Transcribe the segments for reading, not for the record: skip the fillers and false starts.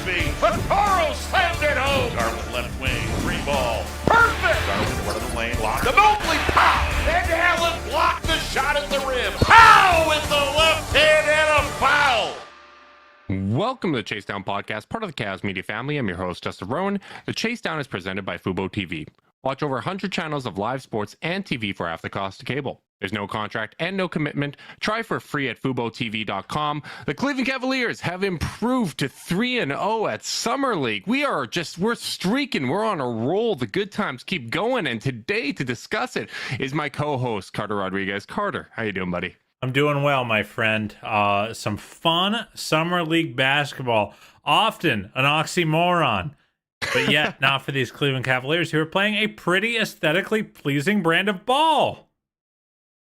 Crosby. Vaccaro slammed it home. Garland left wing. Free ball. Perfect. Garland front of the lane. Locked to Mobley. Pow. And Allen blocked the shot at the rim. Pow with the left hand and a foul. Welcome to the Chase Down Podcast, part of the Cavs Media family. I'm your host, Justin Rowan. The Chase Down is presented by Fubo TV. Watch over 100 channels of live sports and TV for half the cost of cable. There's no contract and no commitment. Try for free at FuboTV.com. The Cleveland Cavaliers have improved to 3-0 at Summer League. We're streaking. We're on a roll. The good times keep going. And today, to discuss it, is my co-host, Carter Rodriguez. Carter, how you doing, buddy? I'm doing well, my friend. Some fun Summer League basketball. Often an oxymoron, but yet not for these Cleveland Cavaliers, who are playing a pretty aesthetically pleasing brand of ball.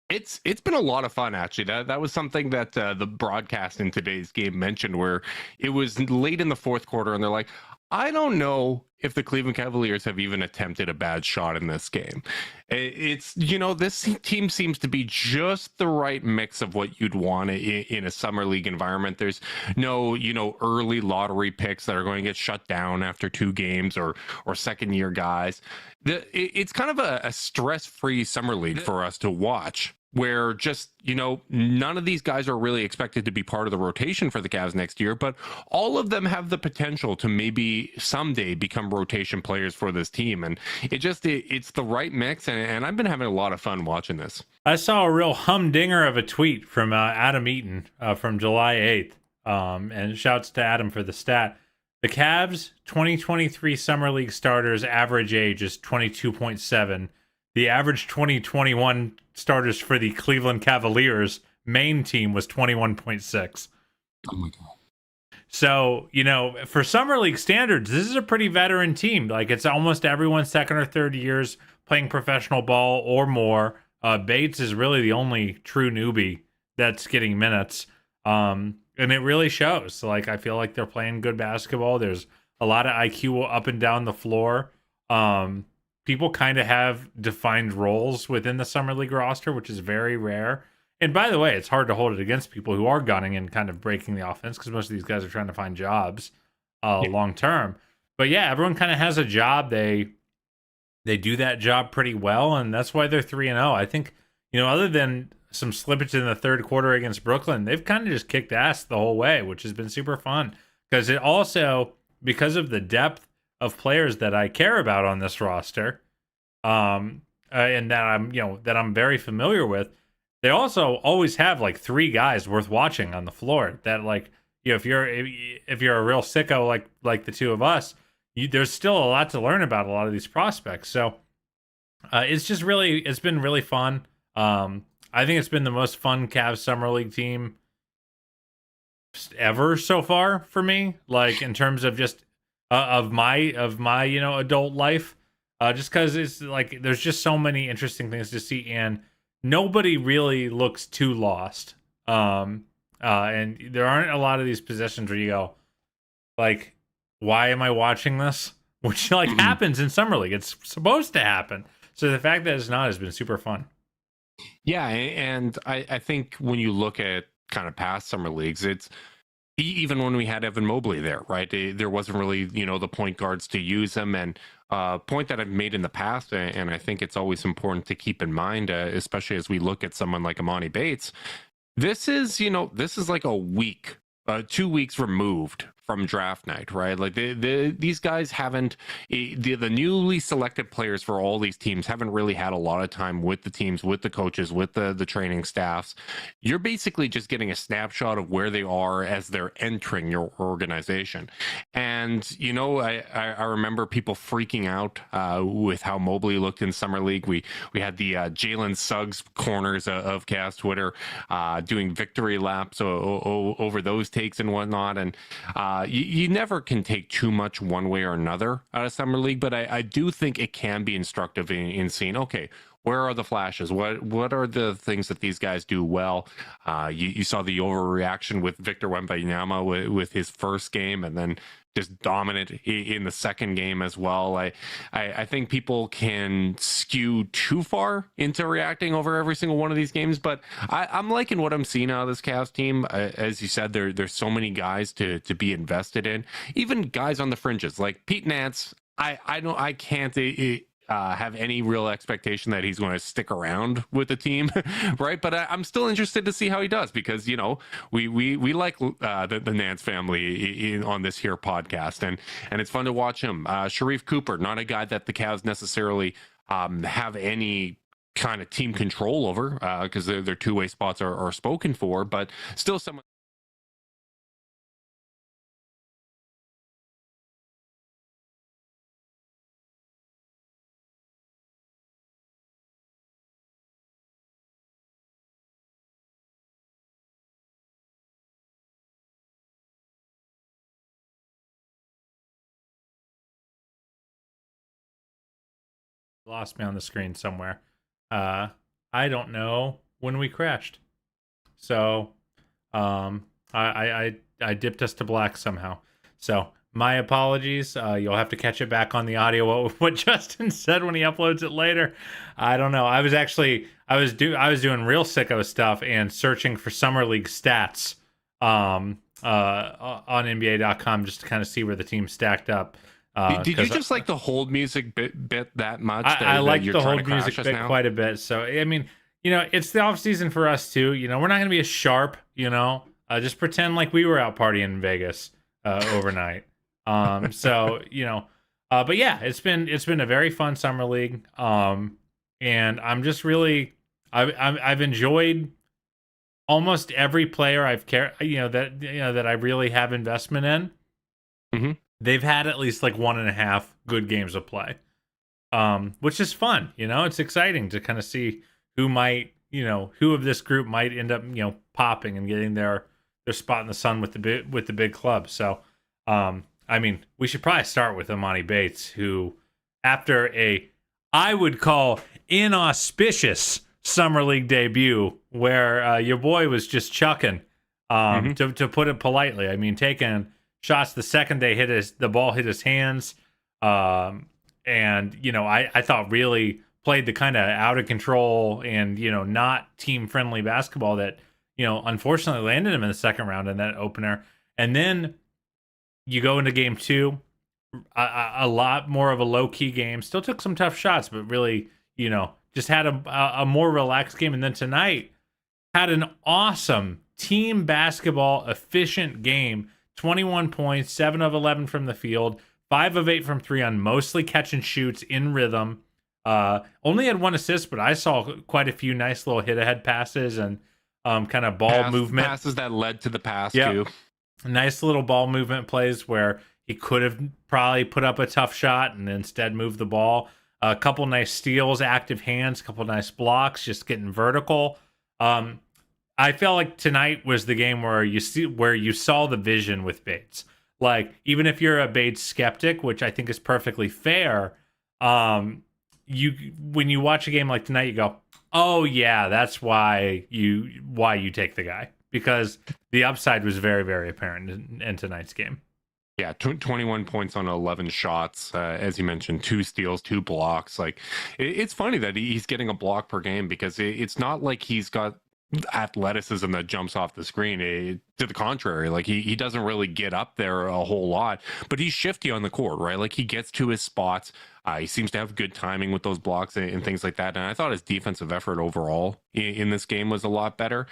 It's been a lot of fun, actually. That was something that the broadcast in today's game mentioned, where it was late in the fourth quarter, and they're like, I don't know if the Cleveland Cavaliers have even attempted a bad shot in this game. It's, this team seems to be just the right mix of what you'd want in a summer league environment. There's no, early lottery picks that are going to get shut down after 2 games or second year guys. It's kind of a stress-free summer league for us to watch, where just, none of these guys are really expected to be part of the rotation for the Cavs next year, but all of them have the potential to maybe someday become rotation players for this team. And it's the right mix, and I've been having a lot of fun watching this. I saw a real humdinger of a tweet from Adam Eaton from July 8th, and shouts to Adam for the stat. The Cavs 2023 Summer League starters average age is 22.7. The average 2021 starters for the Cleveland Cavaliers main team was 21.6. Oh my God. So, for Summer League standards, this is a pretty veteran team. Like, it's almost everyone's second or third years playing professional ball or more. Bates is really the only true newbie that's getting minutes. And it really shows. Like, I feel like they're playing good basketball. There's a lot of IQ up and down the floor. People kind of have defined roles within the Summer League roster, which is very rare. And by the way, it's hard to hold it against people who are gunning and kind of breaking the offense, because most of these guys are trying to find jobs long term. But yeah, everyone kind of has a job. They do that job pretty well, and that's why they're 3-0. I think, other than some slippage in the third quarter against Brooklyn, they've kind of just kicked ass the whole way, which has been super fun. Because it also, because of the depth of players that I care about on this roster, and that I'm very familiar with, they also always have like 3 guys worth watching on the floor. That, like, if you're a real sicko like the two of us, there's still a lot to learn about a lot of these prospects. So it's been really fun. I think it's been the most fun Cavs Summer League team ever so far for me. Like, in terms of just of my adult life, just because it's like there's just so many interesting things to see, and nobody really looks too lost. And there aren't a lot of these positions where you go, like, why am I watching this? Which happens in Summer League. It's supposed to happen. So the fact that it's not has been super fun. Yeah, and I think when you look at kind of past summer leagues, it's even when we had Evan Mobley there, right? There wasn't really, the point guards to use them. And point that I've made in the past, and I think it's always important to keep in mind, especially as we look at someone like Amani Bates. This is like a week, 2 weeks removed from draft night, right? Like these guys haven't, the newly selected players for all these teams haven't really had a lot of time with the teams, with the coaches, with the training staffs. You're basically just getting a snapshot of where they are as they're entering your organization. And, I remember people freaking out with how Mobley looked in Summer League. We had the Jalen Suggs corners of Cavs Twitter doing victory laps over those takes and whatnot. And you never can take too much one way or another out of Summer League, but I do think it can be instructive in seeing, okay, where are the flashes? What are the things that these guys do well? You saw the overreaction with Victor Wembanyama with his first game, and then just dominant in the second game as well. I think people can skew too far into reacting over every single one of these games, but I'm liking what I'm seeing out of this Cavs team. As you said, there's so many guys to be invested in, even guys on the fringes like Pete Nance. I can't have any real expectation that he's going to stick around with the team, right? But I'm still interested to see how he does, because we like the Nance family on this here podcast, and it's fun to watch him. Sharif Cooper, not a guy that the Cavs necessarily have any kind of team control over, because their two-way spots are spoken for, but still someone. Lost me on the screen somewhere. I don't know when we crashed. So I dipped us to black somehow. So my apologies. You'll have to catch it back on the audio. What Justin said when he uploads it later. I don't know. I was doing real sicko stuff and searching for summer league stats on NBA.com just to kind of see where the team stacked up. Did you just like the hold music bit that much? I like the hold music bit quite a bit. So, I mean, it's the off season for us too. We're not going to be as sharp, just pretend like we were out partying in Vegas overnight. So, but yeah, it's been a very fun summer league. And I'm just really, I've enjoyed almost every player that I really have investment in. Mm-hmm. They've had at least like 1.5 good games of play, which is fun. It's exciting to kind of see who of this group might end up, popping and getting their spot in the sun with the big club. So, I mean, we should probably start with Amani Bates, who, after I would call inauspicious summer league debut, where your boy was just chucking, to put it politely. I mean, taking shots the second the ball hit his hands, and I thought really played the kind of out of control and not team friendly basketball that unfortunately landed him in the second round in that opener. And then you go into game 2, a lot more of a low key game. Still took some tough shots, but really just had a more relaxed game. And then tonight had an awesome team basketball efficient game. 21 points, 7 of 11 from the field, 5 of 8 from 3 on mostly catch and shoots in rhythm. Only had 1 assist, but I saw quite a few nice little hit-ahead passes and kind of ball movement. Passes that led to the pass, too. Nice little ball movement plays where he could have probably put up a tough shot and instead moved the ball. A couple nice steals, active hands, a couple nice blocks, just getting vertical. I felt like tonight was the game where you saw the vision with Bates. Like, even if you're a Bates skeptic, which I think is perfectly fair, when you watch a game like tonight, you go, "Oh yeah, that's why you take the guy," because the upside was very, very apparent in tonight's game. Yeah, 21 points on 11 shots, as you mentioned, 2 steals, 2 blocks. Like, it's funny that he's getting a block per game, because it's not like he's got athleticism that jumps off the screen. To the contrary, like he doesn't really get up there a whole lot, but he's shifty on the court, right? Like, he gets to his spots. He seems to have good timing with those blocks and things like that. And I thought his defensive effort overall in this game was a lot better.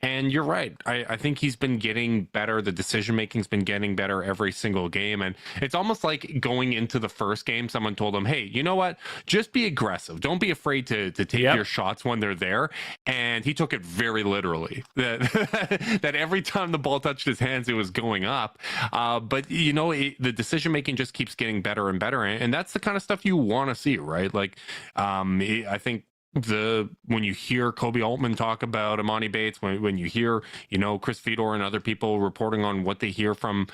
And you're right. I think he's been getting better. The decision making's been getting better every single game. And it's almost like going into the first game, someone told him, "Hey, you know what? Just be aggressive. Don't be afraid to take your shots when they're there." And he took it very literally. That every time the ball touched his hands, it was going up. But the decision making just keeps getting better and better. And that's the kind of stuff you want to see, right? Like, I think when you hear Kobe Altman talk about Amani Bates, when you hear Chris Fedor and other people reporting on what they hear from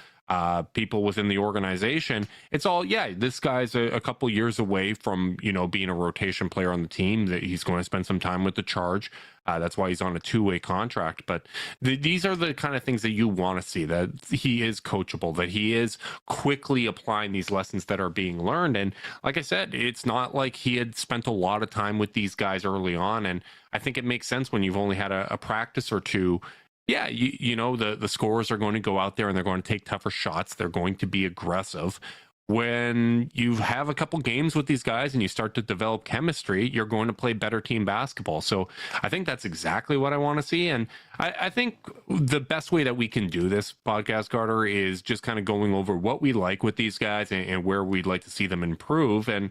people within the organization, it's all, yeah, this guy's a couple years away from, being a rotation player on the team, that he's going to spend some time with the charge. That's why he's on a 2-way contract. But these are the kind of things that you want to see, that he is coachable, that he is quickly applying these lessons that are being learned. And like I said, it's not like he had spent a lot of time with these guys early on. And I think it makes sense when you've only had a practice or two. Yeah, the scorers are going to go out there and they're going to take tougher shots. They're going to be aggressive. When you have a couple games with these guys and you start to develop chemistry, you're going to play better team basketball. So I think that's exactly what I want to see. And I think the best way that we can do this, Podcast Carter, is just kind of going over what we like with these guys and where we'd like to see them improve. And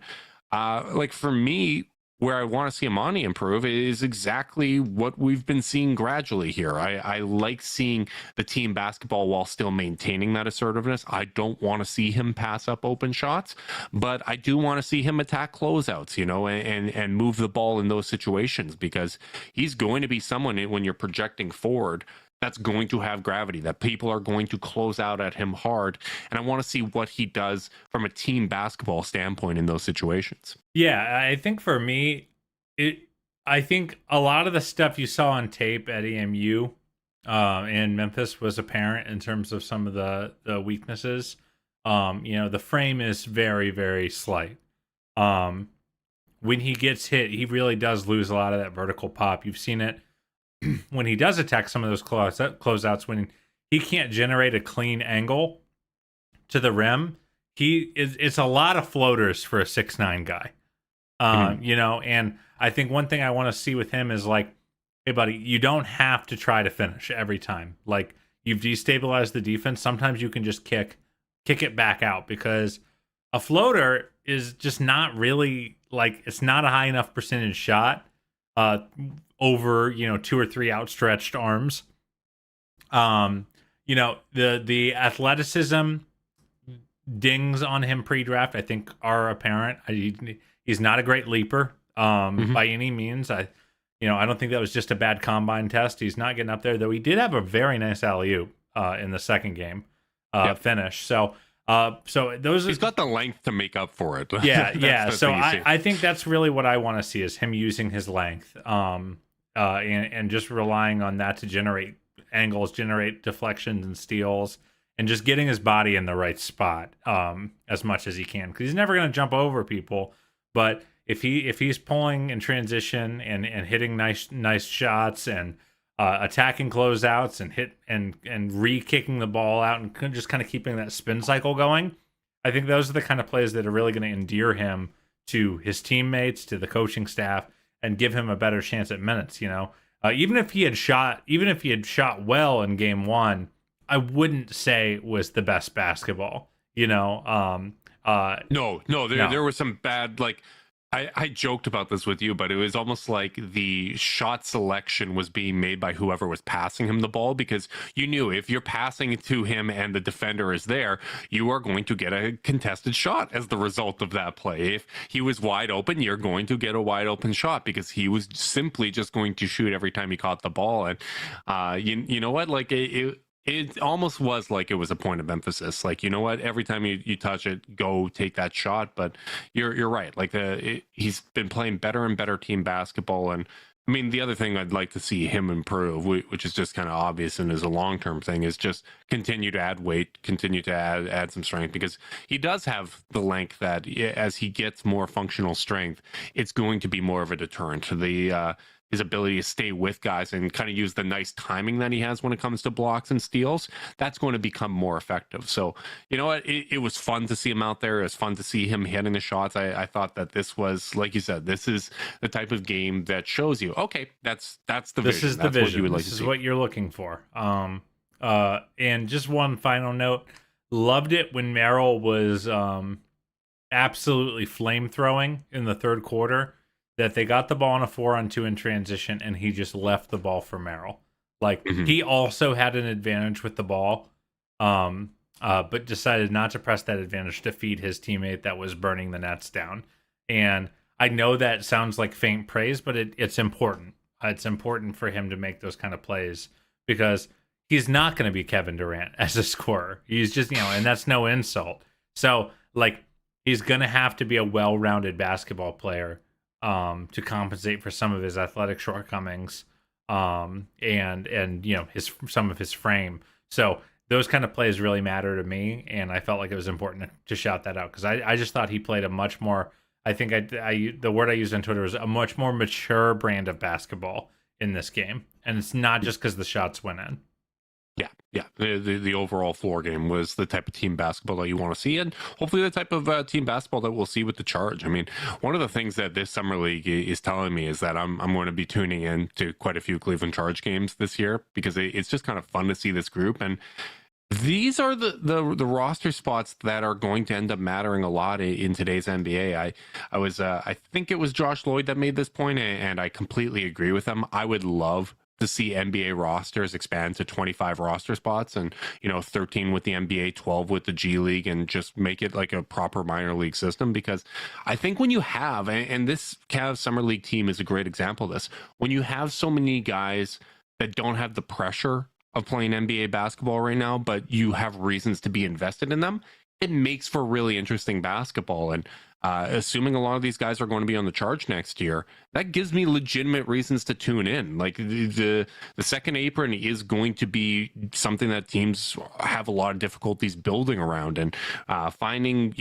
like for me, where I want to see Amani improve is exactly what we've been seeing gradually here. I like seeing the team basketball while still maintaining that assertiveness. I don't want to see him pass up open shots, but I do want to see him attack closeouts, and move the ball in those situations, because he's going to be someone, when you're projecting forward, that's going to have gravity, that people are going to close out at him hard. And I want to see what he does from a team basketball standpoint in those situations. Yeah, I think for me, I think a lot of the stuff you saw on tape at EMU in Memphis was apparent in terms of some of the weaknesses. The frame is very, very slight. When he gets hit, he really does lose a lot of that vertical pop. You've seen it when he does attack some of those closeouts, when he can't generate a clean angle to the rim, it's a lot of floaters for a 6'9" guy. And I think one thing I want to see with him is like, hey buddy, you don't have to try to finish every time. Like, you've destabilized the defense. Sometimes you can just kick it back out, because a floater is just not really, like, it's not a high enough percentage shot over 2 or 3 outstretched arms. The athleticism dings on him pre-draft, I think, are apparent. He's not a great leaper by any means. I don't think that was just a bad combine test. He's not getting up there, though. He did have a very nice alley-oop in the second game finish. So those, he's got the length to make up for it. Yeah. So I think that's really what I want to see, is him using his length, and just relying on that to generate angles, generate deflections and steals, and just getting his body in the right spot as much as he can, because he's never going to jump over people. But if he's pulling in transition and hitting nice shots and attacking closeouts and re-kicking the ball out and just kind of keeping that spin cycle going, I think those are the kind of plays that are really going to endear him to his teammates, to the coaching staff, and give him a better chance at minutes. Even if he had shot well in game 1, I wouldn't say it was the best basketball. No, there was some bad, like, I joked about this with you, but it was almost like the shot selection was being made by whoever was passing him the ball, because you knew if you're passing to him and the defender is there, you are going to get a contested shot as the result of that play. If he was wide open, you're going to get a wide open shot, because he was simply just going to shoot every time he caught the ball. And you know what? Like, it almost was like it was a point of emphasis. Like, you know what? Every time you touch it, go take that shot. But you're right. Like, he's been playing better and better team basketball. And I mean, the other thing I'd like to see him improve, which is just kind of obvious and is a long-term thing, is just continue to add weight, continue to add some strength, because he does have the length that, as he gets more functional strength, it's going to be more of a deterrent to his ability to stay with guys and kind of use the nice timing that he has when it comes to blocks and steals. That's going to become more effective. So, you know what? It was fun to see him out there. It was fun to see him hitting the shots. I thought that this was, like you said, this is the type of game that shows you, okay, that's the vision. This is the vision. What you would like to see. This is what you're looking for. And just one final note. Loved it when Merrill was absolutely flame-throwing in the third quarter, that they got the ball on a 4-on-2 in transition, and he just left the ball for Merrill. Like, he also had an advantage with the ball, but decided not to press that advantage to feed his teammate that was burning the nets down. And I know that sounds like faint praise, but it's important. It's important for him to make those kind of plays, because he's not going to be Kevin Durant as a scorer. He's just, and that's no insult. So, like, he's going to have to be a well-rounded basketball player to compensate for some of his athletic shortcomings and his some of his frame. So those kind of plays really matter to me, and I felt like it was important to shout that out because I just thought he played a much more, I think the word I used on Twitter was a much more mature brand of basketball in this game, and it's not just because the shots went in. Yeah. The overall floor game was the type of team basketball that you want to see, and hopefully the type of team basketball that we'll see with the Charge. I mean, one of the things that this summer league is telling me is that I'm going to be tuning in to quite a few Cleveland Charge games this year because it's just kind of fun to see this group, and these are the roster spots that are going to end up mattering a lot in today's NBA. I think it was Josh Lloyd that made this point, and I completely agree with him. I would love to see NBA rosters expand to 25 roster spots and 13 with the NBA, 12 with the G League, and just make it like a proper minor league system. Because I think when you have, and this Cavs summer league team is a great example of this, when you have so many guys that don't have the pressure of playing NBA basketball right now, but you have reasons to be invested in them, it makes for really interesting basketball. And assuming a lot of these guys are going to be on the Charge next year, that gives me legitimate reasons to tune in. Like the second apron is going to be something that teams have a lot of difficulties building around, and finding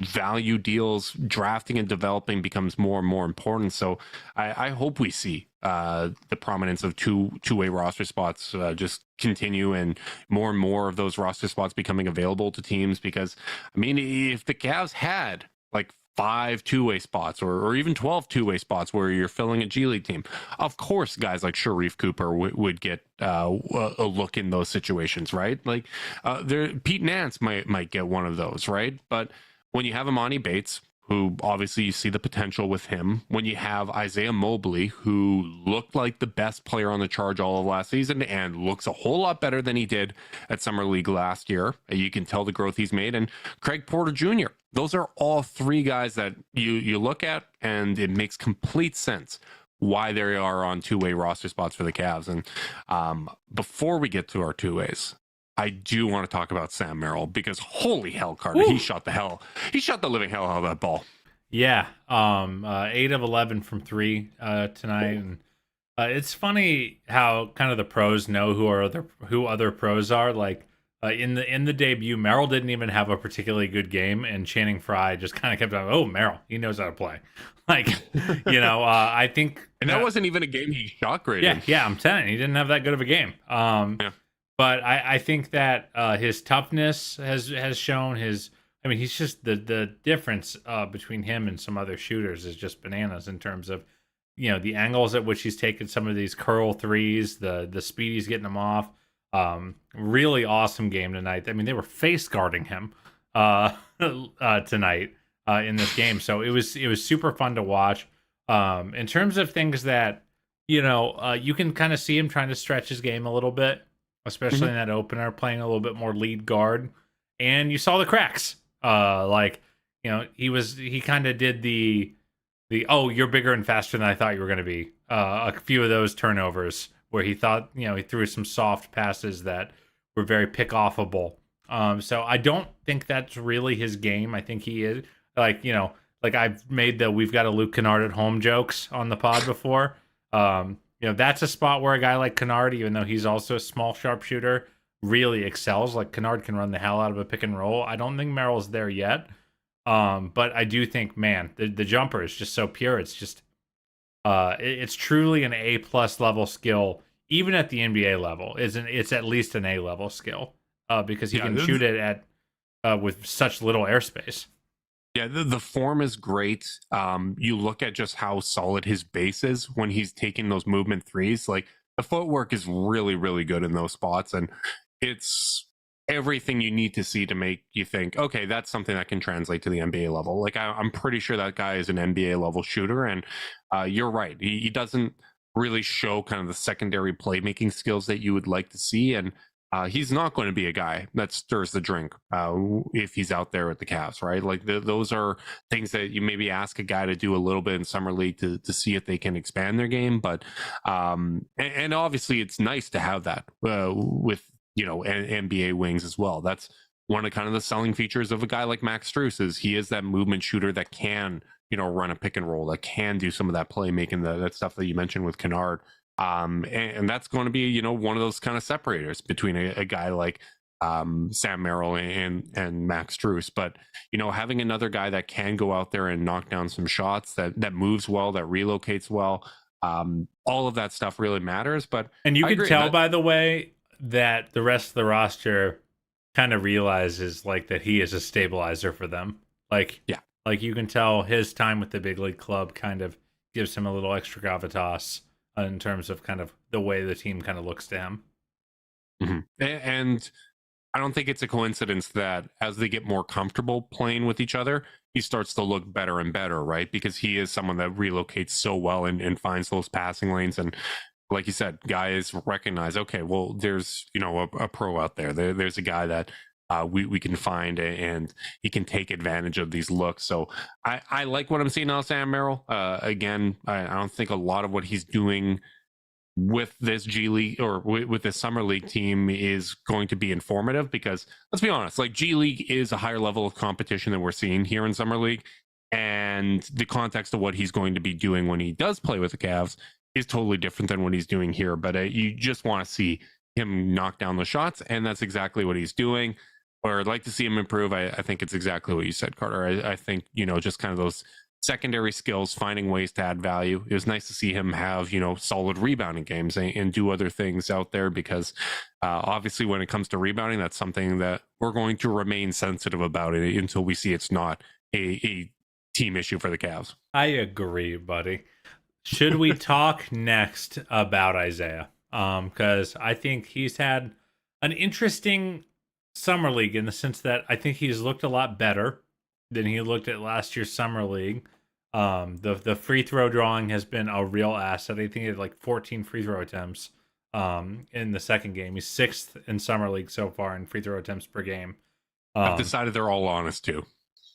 value deals, drafting and developing becomes more and more important. So I hope we see the prominence of two-way roster spots just continue, and more of those roster spots becoming available to teams. Because I mean, if the Cavs had like 5 two-way spots or even 12 two-way spots where you're filling a G League team, of course guys like Sharif Cooper would get a look in those situations, right? Like Pete Nance might get one of those, right? But when you have Amani Bates, who obviously you see the potential with him, when you have Isaiah Mobley, who looked like the best player on the Charge all of last season and looks a whole lot better than he did at Summer League last year, you can tell the growth he's made, and Craig Porter Jr. Those are all three guys that you look at, and it makes complete sense why they are on two-way roster spots for the Cavs. And before we get to our two-ways, I do want to talk about Sam Merrill, because holy hell, Carter, he shot the living hell out of that ball. Yeah. 8 of 11 from 3 tonight. And it's funny how kind of the pros know who other pros are. Like in the debut, Merrill didn't even have a particularly good game, and Channing Frye just kind of kept on, oh, Merrill, he knows how to play. Like, I think, and that wasn't even a game he shot great in. Yeah, I'm telling you, he didn't have that good of a game. Yeah. But I think that his toughness has shown his. I mean, he's just the difference between him and some other shooters is just bananas in terms of, the angles at which he's taken some of these curl threes, the speed he's getting them off. Really awesome game tonight. I mean, they were face guarding him tonight in this game, so it was super fun to watch. In terms of things that you can kind of see him trying to stretch his game a little bit, especially in that opener, playing a little bit more lead guard, and you saw the cracks. He kind of did the oh, you're bigger and faster than I thought you were going to be. A few of those turnovers where he thought, he threw some soft passes that were very pick-offable. So I don't think that's really his game. I think he is like I've made the we've got a Luke Kennard at home jokes on the pod before. That's a spot where a guy like Kennard, even though he's also a small sharpshooter, really excels. Like Kennard can run the hell out of a pick and roll. I don't think Merrill's there yet. But I do think, man, the jumper is just so pure. It's just, it's truly an A+ level skill, even at the NBA level. It's at least an A level skill, because he can shoot it at with such little airspace. Yeah, the form is great. You look at just how solid his base is when he's taking those movement threes. Like the footwork is really, really good in those spots, and it's everything you need to see to make you think, okay, that's something that can translate to the NBA level. Like I'm pretty sure that guy is an NBA level shooter, and you're right. He doesn't really show kind of the secondary playmaking skills that you would like to see, and he's not going to be a guy that stirs the drink if he's out there at the Cavs, right? Like those are things that you maybe ask a guy to do a little bit in summer league to see if they can expand their game. But and obviously it's nice to have that with NBA wings as well. That's one of kind of the selling features of a guy like Max Strus is he is that movement shooter that can, run a pick and roll, that can do some of that playmaking, that stuff that you mentioned with Kennard. And that's going to be, one of those kind of separators between a guy like Sam Merrill and Max Strus. But, having another guy that can go out there and knock down some shots, that moves well, that relocates well, all of that stuff really matters. And you can tell, by the way, that the rest of the roster kind of realizes like that he is a stabilizer for them. Like you can tell his time with the big league club kind of gives him a little extra gravitas in terms of kind of the way the team kind of looks to him. Mm-hmm. And I don't think it's a coincidence that as they get more comfortable playing with each other, he starts to look better and better, right? Because he is someone that relocates so well and finds those passing lanes. And like you said, guys recognize, okay, well, there's, a pro out there. There's a guy that we can find, and he can take advantage of these looks. So I like what I'm seeing out of Sam Merrill. Again, I don't think a lot of what he's doing with this G League or with this summer league team is going to be informative, because let's be honest, like G League is a higher level of competition than we're seeing here in summer league, and the context of what he's going to be doing when he does play with the Cavs is totally different than what he's doing here. But you just want to see him knock down the shots, and that's exactly what he's doing. Or I'd like to see him improve. I think it's exactly what you said, Carter. I think, just kind of those secondary skills, finding ways to add value. It was nice to see him have, solid rebounding games and do other things out there, because obviously when it comes to rebounding, that's something that we're going to remain sensitive about it until we see it's not a team issue for the Cavs. I agree, buddy. Should we talk next about Isaiah? Because I think he's had an interesting summer league in the sense that I think he's looked a lot better than he looked at last year's summer league. The free throw drawing has been a real asset. I think he had like 14 free throw attempts in the second game. He's 6th in summer league so far in free throw attempts per game. I've decided they're all honest too.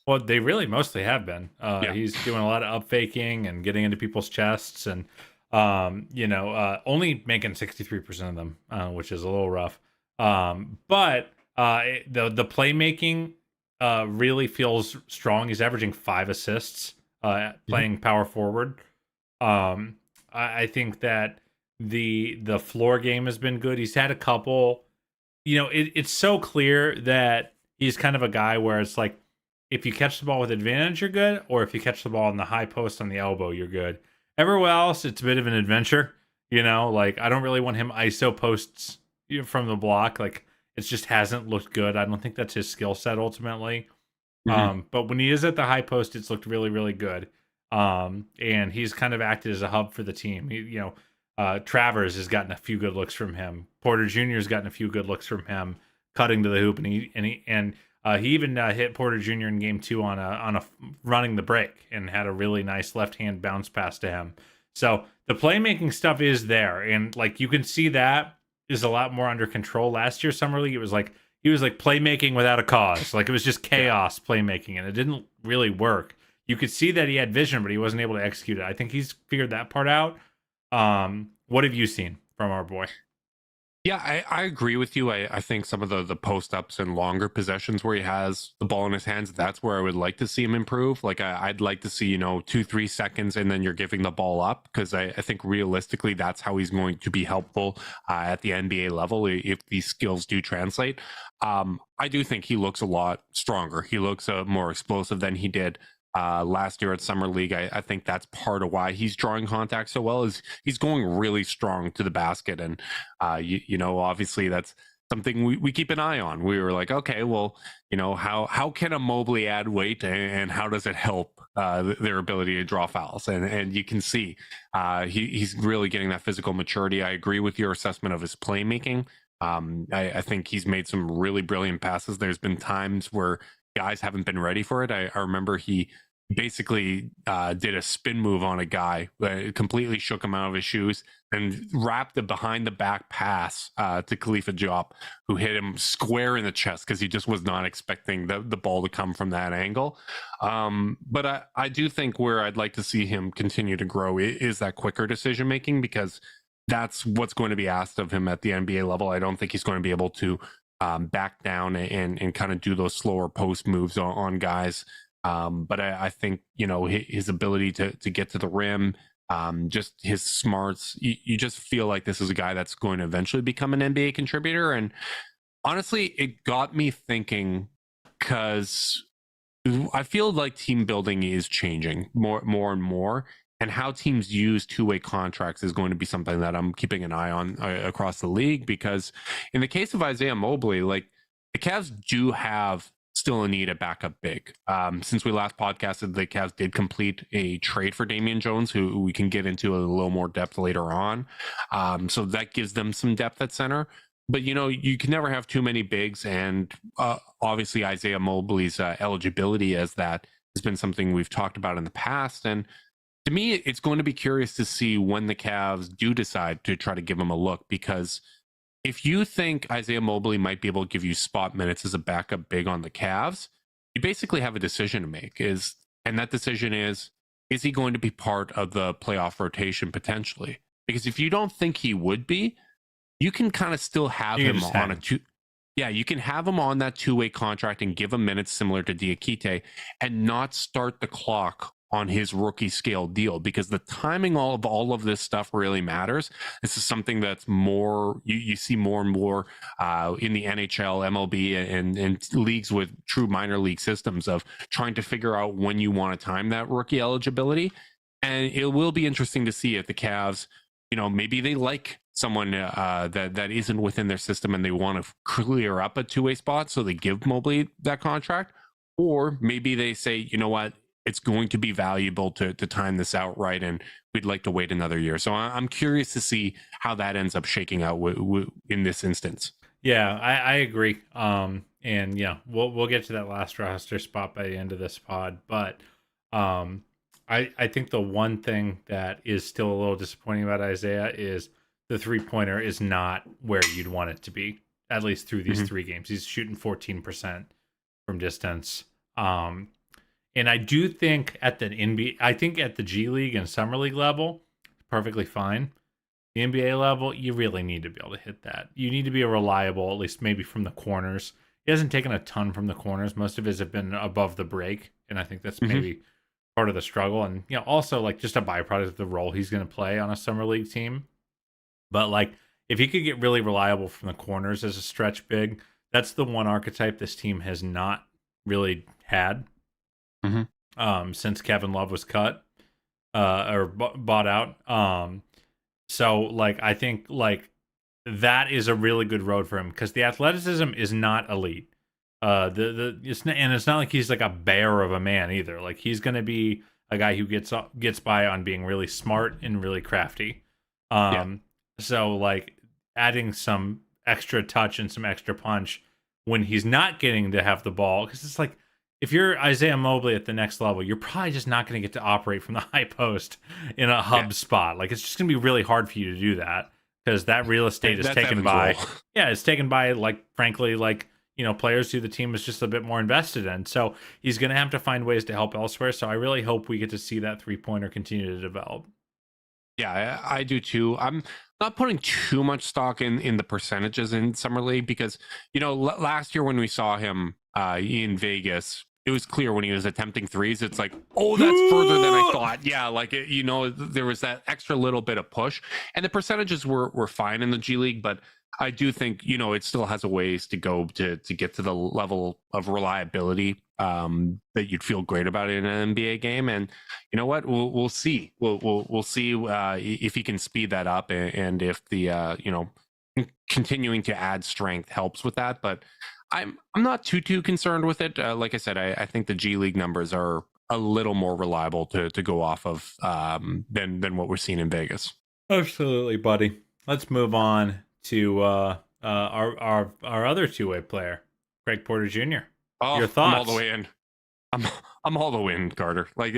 Well, they really mostly have been. He's doing a lot of up faking and getting into people's chests, and only making 63% of them, which is a little rough. But the playmaking really feels strong. He's averaging 5 assists playing power forward. I think that the floor game has been good. He's had a couple, it's so clear that he's kind of a guy where it's like, if you catch the ball with advantage, you're good, or if you catch the ball in the high post on the elbow, you're good. Everywhere else, it's a bit of an adventure. Like I don't really want him ISO posts from the block. Like it just hasn't looked good. I don't think that's his skill set ultimately. Mm-hmm. But when he is at the high post, it's looked really, really good. And he's kind of acted as a hub for the team. Travers has gotten a few good looks from him. Porter Jr. has gotten a few good looks from him, cutting to the hoop, and he even hit Porter Jr. in game 2 on a running the break and had a really nice left hand bounce pass to him. So the playmaking stuff is there, and like you can see that is a lot more under control. Last year summer league, it was like he was like playmaking without a cause. Like it was just chaos playmaking, and it didn't really work. You could see that he had vision, but he wasn't able to execute it. I think he's figured that part out. What have you seen from our boy? Yeah, I agree with you. I think some of the post-ups and longer possessions where he has the ball in his hands, that's where I would like to see him improve. Like I'd like to see, 2-3 seconds and then you're giving the ball up, because I think realistically that's how he's going to be helpful at the NBA level if these skills do translate. I do think he looks a lot stronger. He looks more explosive than he did last year at Summer League. I think that's part of why he's drawing contact so well, is he's going really strong to the basket. And, obviously that's something we keep an eye on. We were like, okay, well, how can a Mobley add weight, and how does it help their ability to draw fouls? And you can see he's really getting that physical maturity. I agree with your assessment of his playmaking. I think he's made some really brilliant passes. There's been times where guys haven't been ready for it. I remember he basically did a spin move on a guy, completely shook him out of his shoes, and wrapped a behind the back pass to Khalifa Diop, who hit him square in the chest because he just was not expecting the ball to come from that angle. But I do think where I'd like to see him continue to grow is that quicker decision making, because that's what's going to be asked of him at the NBA level. I don't think he's going to be able to back down and kind of do those slower post moves on guys. But I think, his ability to get to the rim, just his smarts, you just feel like this is a guy that's going to eventually become an NBA contributor. And honestly, it got me thinking, because I feel like team building is changing more and more, and how teams use two-way contracts is going to be something that I'm keeping an eye on across the league. Because in the case of Isaiah Mobley, like, the Cavs do have still a need at backup big. Since we last podcasted, the Cavs did complete a trade for Damian Jones, who we can get into a little more depth later on. So that gives them some depth at center. But, you can never have too many bigs. And obviously Isaiah Mobley's eligibility as that has been something we've talked about in the past. And to me, it's going to be curious to see when the Cavs do decide to try to give him a look, because if you think Isaiah Mobley might be able to give you spot minutes as a backup big on the Cavs, you basically have a decision to make. And that decision is he going to be part of the playoff rotation potentially? Because if you don't think he would be, you can kind of still have him on a two. Yeah, you can have him on that two-way contract and give him minutes similar to Diakite and not start the clock on his rookie scale deal, because the timing of all of this stuff really matters. This is something that's more, you see more and more in the NHL, MLB, and leagues with true minor league systems of trying to figure out when you want to time that rookie eligibility. And it will be interesting to see if the Cavs, maybe they like someone that isn't within their system and they want to clear up a two-way spot, so they give Mobley that contract. Or maybe they say, you know what, it's going to be valuable to time this out right, and we'd like to wait another year. So I'm curious to see how that ends up shaking out in this instance. Yeah, I agree. And yeah, we'll get to that last roster spot by the end of this pod. But I think the one thing that is still a little disappointing about Isaiah is the 3-pointer is not where you'd want it to be, at least through these 3 games. He's shooting 14% from distance. And I do think at the G League and Summer League level, perfectly fine. The NBA level, you really need to be able to hit that. You need to be a reliable, at least maybe from the corners. He hasn't taken a ton from the corners. Most of his have been above the break, and I think that's maybe part of the struggle. And also like just a byproduct of the role he's going to play on a Summer League team. But like, if he could get really reliable from the corners as a stretch big, that's the one archetype this team has not really had. Since Kevin Love was cut or bought out. So like, I think like that is a really good road for him, because the athleticism is not elite. It's not like he's like a bear of a man either. Like, he's going to be a guy who gets by on being really smart and really crafty. So like, adding some extra touch and some extra punch when he's not getting to have the ball, because it's like, if you're Isaiah Mobley at the next level, you're probably just not going to get to operate from the high post in a hub spot. Like, it's just going to be really hard for you to do that, because that real estate is taken by, it's taken by, like, frankly, like, players who the team is just a bit more invested in. So he's going to have to find ways to help elsewhere. So I really hope we get to see that 3-pointer continue to develop. Yeah, I do too. I'm not putting too much stock in the percentages in Summer League, because, last year when we saw him in Vegas, it was clear when he was attempting threes, it's like, oh, that's further than I thought. Yeah, like, there was that extra little bit of push, and the percentages were fine in the G League, but I do think, it still has a ways to go to get to the level of reliability that you'd feel great about in an NBA game. And you know what? We'll see. We'll see if he can speed that up, and if the continuing to add strength helps with that. But I'm not too concerned with it. Like I said, I think the G League numbers are a little more reliable to go off of than what we're seeing in Vegas. Absolutely, buddy. Let's move on to our other two-way player, Craig Porter Jr. Oh, your thoughts? I'm all the way in. I'm all the way in, Carter. Like,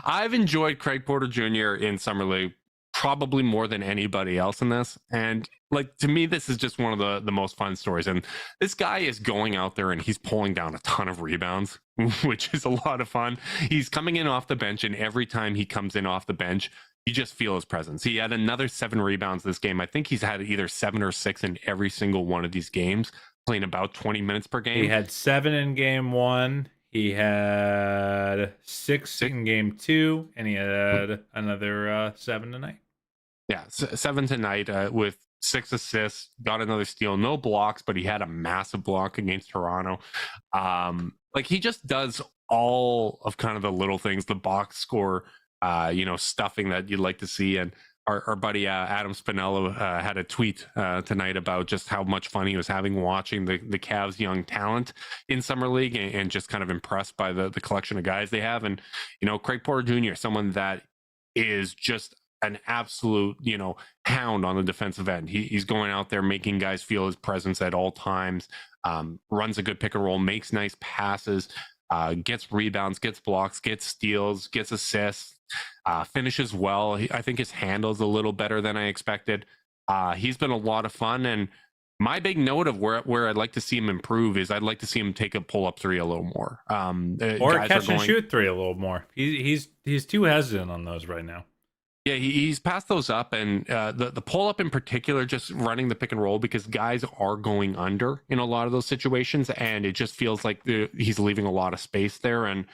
I've enjoyed Craig Porter Jr. in Summer League probably more than anybody else in this. And like, to me, this is just one of the most fun stories. And this guy is going out there and he's pulling down a ton of rebounds, which is a lot of fun. He's coming in off the bench, and every time he comes in off the bench, you just feel his presence. He had another 7 rebounds this game. I think he's had either 7 or 6 in every single one of these games, playing about 20 minutes per game. He had 7 in game 1. He had 6 in game 2, and he had another 7 tonight. Yeah, 7 tonight with 6 assists, got another steal, no blocks, but he had a massive block against Toronto. Like, he just does all of kind of the little things, the box score, stuffing that you'd like to see. And our buddy Adam Spinello had a tweet tonight about just how much fun he was having watching the Cavs' young talent in Summer League, and just kind of impressed by the collection of guys they have. And, Craig Porter Jr., someone that is just an absolute, hound on the defensive end. He's going out there making guys feel his presence at all times, runs a good pick and roll, makes nice passes, gets rebounds, gets blocks, gets steals, gets assists, finishes well. I think his handle's a little better than I expected. He's been a lot of fun. And my big note of where I'd like to see him improve is I'd like to see him take a pull-up 3 a little more. Or catch and shoot 3 a little more. He's too hesitant on those right now. Yeah, he's passed those up, and the pull-up in particular, just running the pick and roll, because guys are going under in a lot of those situations, and it just feels like he's leaving a lot of space there. And,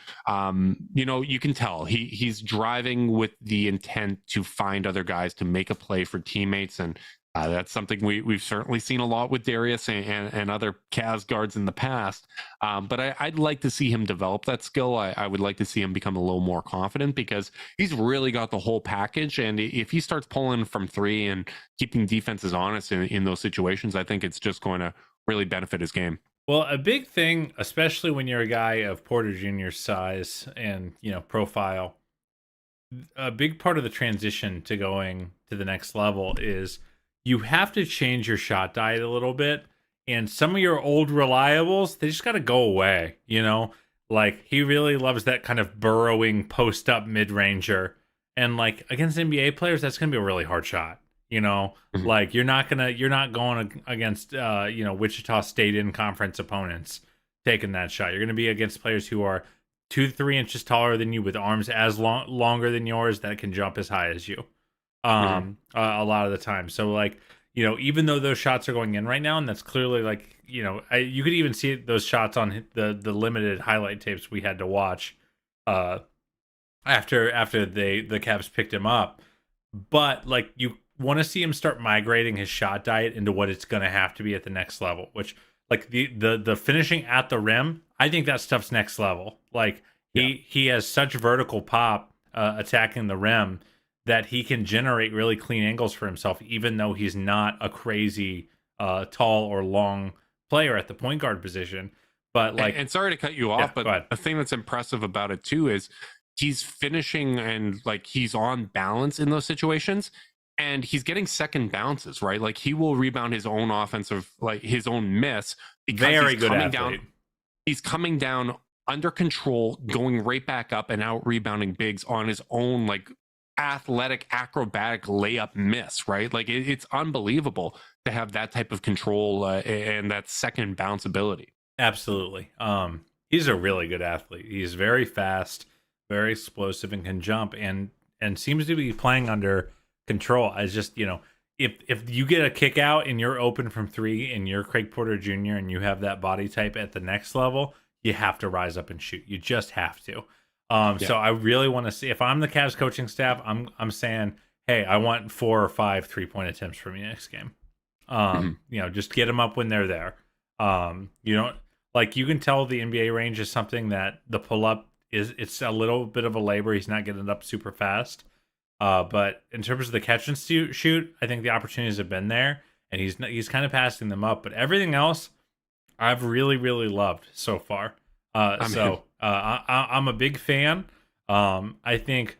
you can tell he's driving with the intent to find other guys to make a play for teammates, and that's something we've certainly seen a lot with Darius and other Cavs guards in the past. But I'd like to see him develop that skill. I would like to see him become a little more confident, because he's really got the whole package. And if he starts pulling from 3 and keeping defenses honest in those situations, I think it's just going to really benefit his game. Well, a big thing, especially when you're a guy of Porter Jr.'s size and, profile, a big part of the transition to going to the next level is you have to change your shot diet a little bit. And some of your old reliables, they just got to go away, Like, he really loves that kind of burrowing post-up mid-ranger. And, like, against NBA players, that's going to be a really hard shot, Mm-hmm. Like, you're not going against, Wichita State in conference opponents taking that shot. You're going to be against players who are 2 to 3 inches taller than you, with arms as longer than yours, that can jump as high as you. A lot of the time. So, like, even though those shots are going in right now, and that's clearly, like, you could even see those shots on the limited highlight tapes we had to watch after the Cavs picked him up. But, like, you want to see him start migrating his shot diet into what it's going to have to be at the next level, which, like, the finishing at the rim, I think that stuff's next level. Like, he has such vertical pop attacking the rim that he can generate really clean angles for himself, even though he's not a crazy tall or long player at the point guard position. But, like, and sorry to cut you off, but the thing that's impressive about it too is he's finishing, and, like, he's on balance in those situations, and he's getting second bounces, right? Like, he will rebound his own offensive, like, his own miss, because very good athlete. He's coming down under control, going right back up and out rebounding bigs on his own, like, athletic acrobatic layup miss, right? Like, it's unbelievable to have that type of control and that second bounce ability. Absolutely. He's a really good athlete. He's very fast, very explosive, and can jump, and seems to be playing under control. As just, if you get a kick out and you're open from 3 and you're Craig Porter Jr. and you have that body type at the next level, you have to rise up and shoot. You just have to. So I really want to see, if I'm the Cavs coaching staff, I'm saying, hey, I want 4 or 5 3-point attempts from you next game. Just get them up when they're there. You can tell the NBA range is something that the pull up it's a little bit of a labor. He's not getting it up super fast. But in terms of the catch and shoot, I think the opportunities have been there, and he's kind of passing them up. But everything else, I've really, really loved so far. I'm a big fan. I think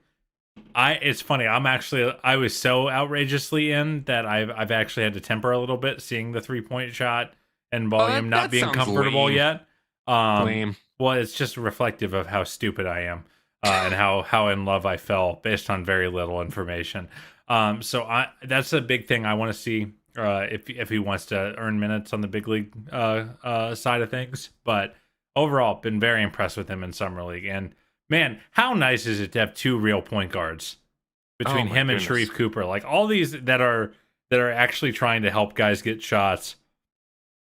it's funny. I was so outrageously in that I've actually had to temper a little bit, seeing the 3-point shot and volume not being comfortable lame. Yet. Lame. Well, it's just reflective of how stupid I am, and how in love I fell based on very little information. So that's a big thing I want to see if he wants to earn minutes on the big league side of things. But overall, been very impressed with him in Summer League. And, man, how nice is it to have 2 real point guards? between him and Sharif Cooper. Like all these that are actually trying to help guys get shots.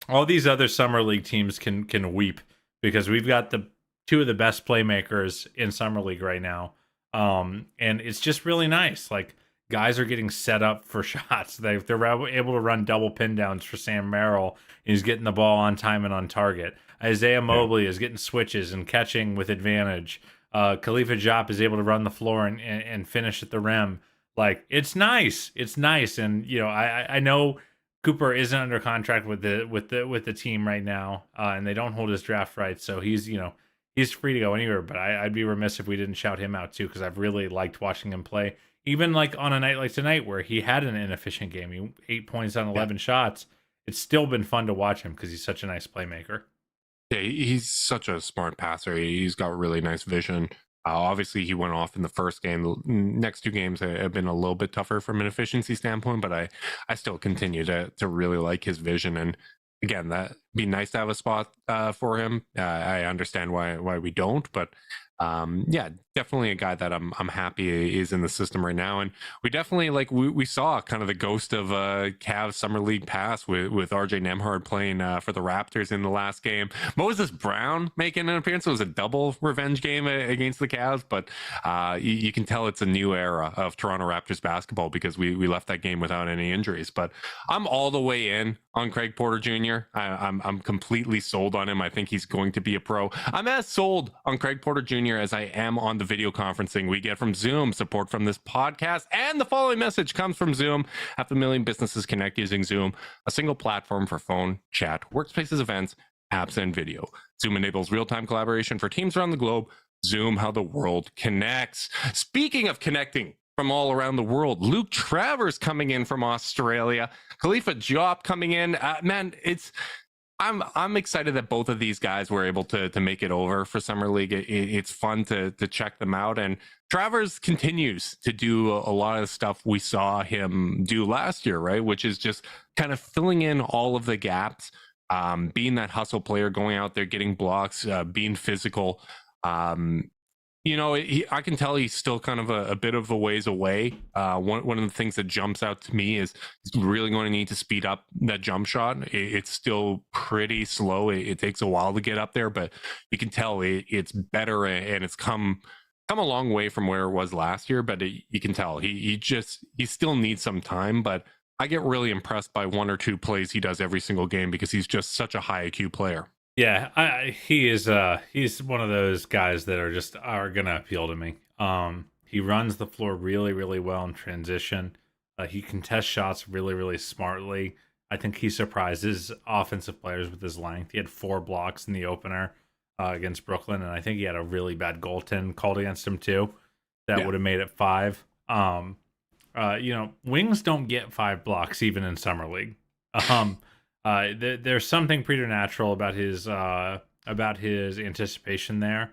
All these other summer league teams can weep because we've got the two of the best playmakers in summer league right now. And it's just really nice. Like guys are getting set up for shots. They're able to run double pin downs for Sam Merrill. He's getting the ball on time and on target. Isaiah Mobley is getting switches and catching with advantage. Khalifa Diop is able to run the floor and finish at the rim. Like it's nice. It's nice. And you know, I know Cooper isn't under contract with the team right now, and they don't hold his draft rights, so he's free to go anywhere. But I'd be remiss if we didn't shout him out too, because I've really liked watching him play. Even like on a night like tonight where he had an inefficient game, he 8 points on 11 shots. It's still been fun to watch him because he's such a nice playmaker. Yeah, he's such a smart passer. He's got really nice vision. Obviously, he went off in the first game. The next two games have been a little bit tougher from an efficiency standpoint, but I still continue to really like his vision. And again, that'd be nice to have a spot for him. I understand why we don't, but yeah, definitely a guy that I'm happy is in the system right now. And we definitely we saw kind of the ghost of Cavs summer league pass with RJ Nembhard playing for the Raptors in the last game. Moses Brown making an appearance. It was a double revenge game against the Cavs, but you can tell it's a new era of Toronto Raptors basketball because we left that game without any injuries. But I'm all the way in on Craig Porter Jr. I'm completely sold on him. I think he's going to be a pro. I'm as sold on Craig Porter Jr. as I am on the video conferencing we get from Zoom. Support from this podcast and the following message comes from Zoom. 500,000 businesses connect using Zoom, a single platform for phone, chat, workspaces, events, apps, and video. Zoom enables real-time collaboration for teams around the globe. Zoom, how the world connects. Speaking of connecting from all around the world, Luke Travers coming in from Australia, Khalifa Diop coming in. Man, I'm excited that both of these guys were able to make it over for summer league. It's fun to check them out, and Travers continues to do a lot of stuff we saw him do last year, right? Which is just kind of filling in all of the gaps, being that hustle player, going out there, getting blocks, being physical. I can tell he's still kind of a bit of a ways away. One of the things that jumps out to me is he's really going to need to speed up that jump shot. It's still pretty slow. It takes a while to get up there, but you can tell it's better, and it's come a long way from where it was last year. But you can tell he still needs some time. But I get really impressed by one or two plays he does every single game because he's just such a high IQ player. Yeah, he is. He's one of those guys that are gonna appeal to me. He runs the floor really, really well in transition. He contests shots really, really smartly. I think he surprises offensive players with his length. He had 4 blocks in the opener against Brooklyn, and I think he had a really bad goaltend called against him too. That would have made it 5. Wings don't get 5 blocks even in summer league. There's something preternatural about his anticipation there.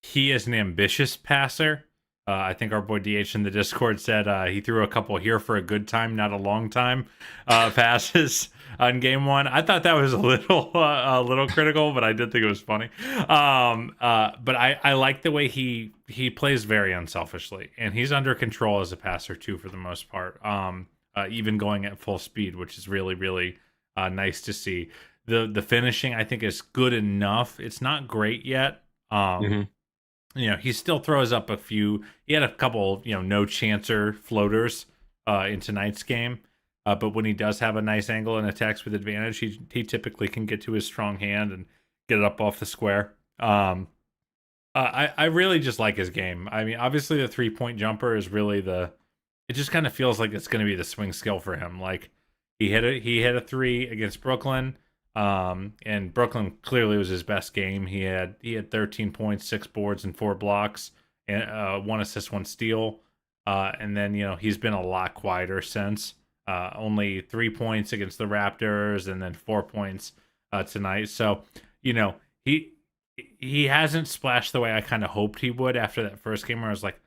He is an ambitious passer. I think our boy DH in the Discord said he threw a couple here for a good time, not a long time passes on game 1. I thought that was a little critical, but I did think it was funny. But I like the way he plays very unselfishly, and he's under control as a passer too for the most part. Even going at full speed, which is really, really nice to see. The finishing, I think, is good enough. It's not great yet. He still throws up a few. He had a couple, no chancer floaters in tonight's game. But when he does have a nice angle and attacks with advantage, he typically can get to his strong hand and get it up off the square. I really just like his game. I mean, obviously the 3-point jumper is really it just kind of feels like it's going to be the swing skill for him. Like he hit a 3 against Brooklyn, and Brooklyn clearly was his best game. He had 13 points, 6 boards, and 4 blocks, and 1 assist, 1 steal. And then he's been a lot quieter since. Only 3 points against the Raptors, and then 4 points tonight. So he hasn't splashed the way I kind of hoped he would after that first game, where I was like.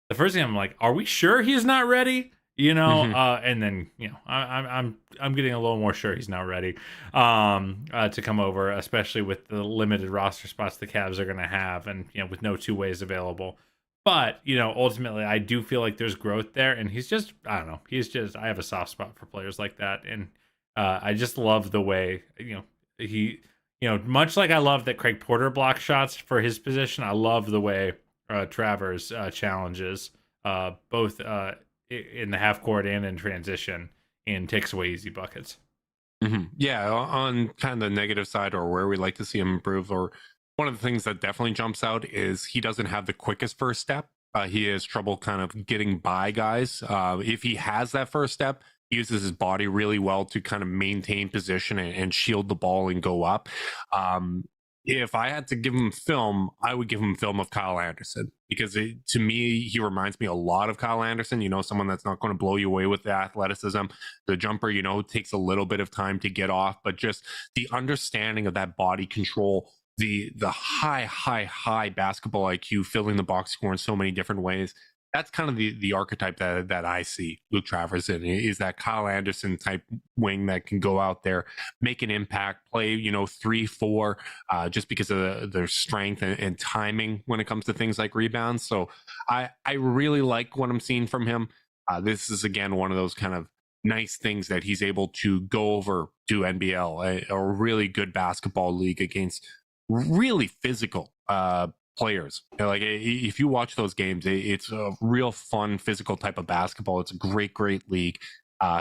The first thing I'm like, are we sure he's not ready? And then I'm getting a little more sure he's not ready to come over, especially with the limited roster spots the Cavs are going to have, and with no 2 ways available. But, ultimately, I do feel like there's growth there. And he's just, I don't know. I have a soft spot for players like that. And I just love the way, he, much like I love that Craig Porter blocks shots for his position, I love the way Travers challenges both in the half court and in transition and takes away easy buckets. Yeah, on kind of the negative side or where we like to see him improve, or one of the things that definitely jumps out is he doesn't have the quickest first step. He has trouble kind of getting by guys. If he has that first step, he uses his body really well to kind of maintain position and shield the ball and go up. If I had to give him film, I would give him film of Kyle Anderson, because to me, he reminds me a lot of Kyle Anderson, someone that's not going to blow you away with the athleticism. The jumper, takes a little bit of time to get off, but just the understanding of that body control, the high basketball IQ, filling the box score in so many different ways. That's kind of the archetype that I see Luke Travers in, is that Kyle Anderson type wing that can go out there, make an impact, play, 3-4, just because of their strength and timing when it comes to things like rebounds. So I really like what I'm seeing from him. This is, again, one of those kind of nice things that he's able to go over to NBL, a really good basketball league against really physical players. Like, if you watch those games, it's a real fun physical type of basketball. It's a great league.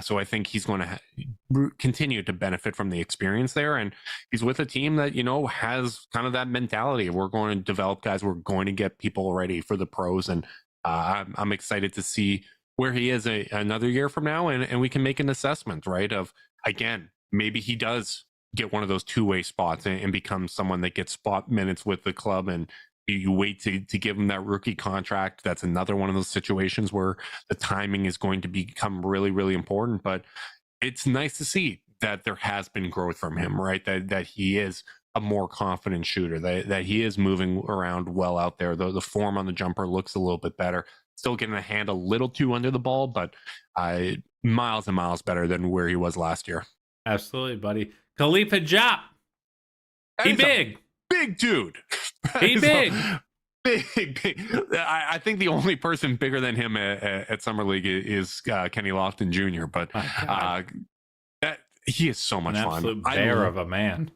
So I think he's going to continue to benefit from the experience there, and he's with a team that has kind of that mentality. We're going to develop guys, we're going to get people ready for the pros, and I'm excited to see where he is another year from now, and we can make an assessment, right, of, again, maybe he does get one of those two-way spots and become someone that gets spot minutes with the club, and you wait to give him that rookie contract. That's another one of those situations where the timing is going to become really important. But it's nice to see that there has been growth from him, right? That he is a more confident shooter, that he is moving around well out there. The form on the jumper looks a little bit better. Still getting a hand a little too under the ball, but miles and miles better than where he was last year. Absolutely, buddy. Khalifa Diop. He big. Big dude. He big. Big. I think the only person bigger than him at Summer League is Kenny Lofton Jr., but he is so much An fun. Absolute bear of a man.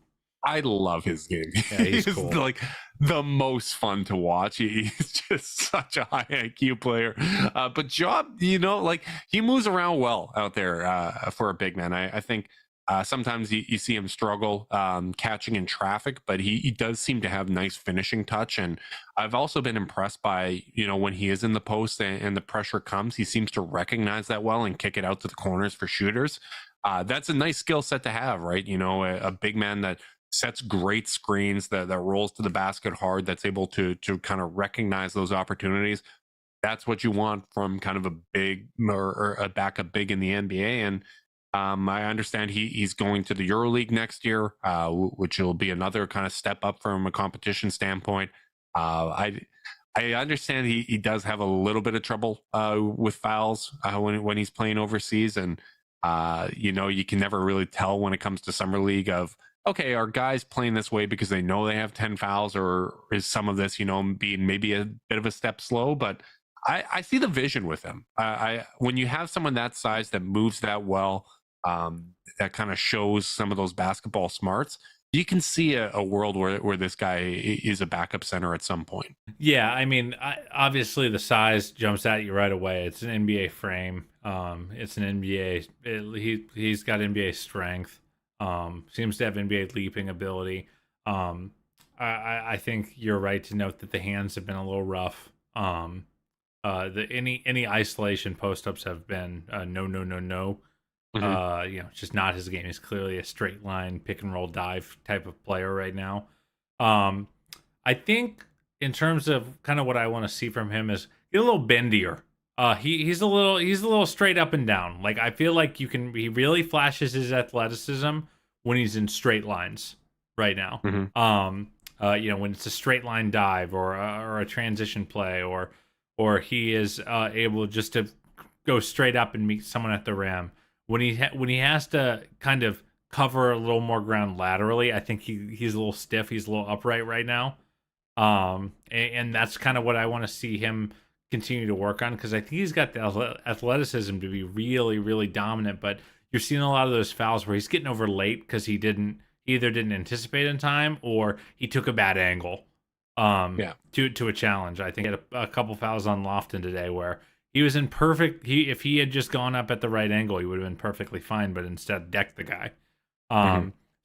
I love his game. Yeah, he's cool. Like the most fun to watch. He's just such a high IQ player. But Job, like, he moves around well out there for a big man. I think sometimes you see him struggle catching in traffic, but he does seem to have nice finishing touch. And I've also been impressed by, when he is in the post and the pressure comes, he seems to recognize that well and kick it out to the corners for shooters. That's a nice skill set to have, right? A big man that sets great screens, that rolls to the basket hard, that's able to kind of recognize those opportunities. That's what you want from kind of a big or a backup big in the NBA. And I understand he's going to the EuroLeague next year, which will be another kind of step up from a competition standpoint. I understand he does have a little bit of trouble with fouls when he's playing overseas, and you can never really tell when it comes to Summer League of, okay, are guys playing this way because they know they have 10 fouls, or is some of this, being maybe a bit of a step slow? But I see the vision with him. When you have someone that size that moves that well, that kind of shows some of those basketball smarts, you can see a world where this guy is a backup center at some point. Yeah, I mean, obviously the size jumps at you right away. It's an NBA frame. It's an NBA. He's got NBA strength. Seems to have NBA leaping ability. I think you're right to note that the hands have been a little rough. Any isolation post ups have been no. Mm-hmm. Just not his game. He's clearly a straight line pick and roll dive type of player right now. I think in terms of kind of what I want to see from him is get a little bendier. He's a little straight up and down. Like, I feel like he really flashes his athleticism when he's in straight lines right now. Mm-hmm. When it's a straight line dive or a transition play, or he is able just to go straight up and meet someone at the rim. When he has to kind of cover a little more ground laterally, I think he's a little stiff. He's a little upright right now. And that's kind of what I want to see him continue to work on, because I think he's got the athleticism to be really, really dominant. But you're seeing a lot of those fouls where he's getting over late because he either didn't anticipate in time or he took a bad angle to a challenge. I think he had a couple fouls on Lofton today where he was in perfect. If he had just gone up at the right angle, he would have been perfectly fine, but instead decked the guy.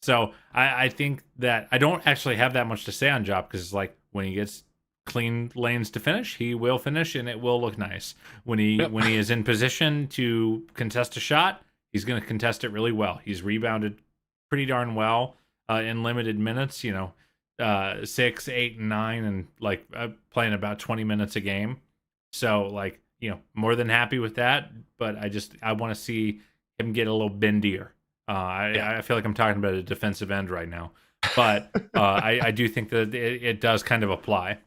So I think that I don't actually have that much to say on Job, because it's like when he gets clean lanes to finish, he will finish and it will look nice. When he is in position to contest a shot, he's going to contest it really well. He's rebounded pretty darn well in limited minutes, 6, 8, and 9, and like playing about 20 minutes a game. So like, more than happy with that. But I want to see him get a little bendier. I feel like I'm talking about a defensive end right now, but I do think that it does kind of apply.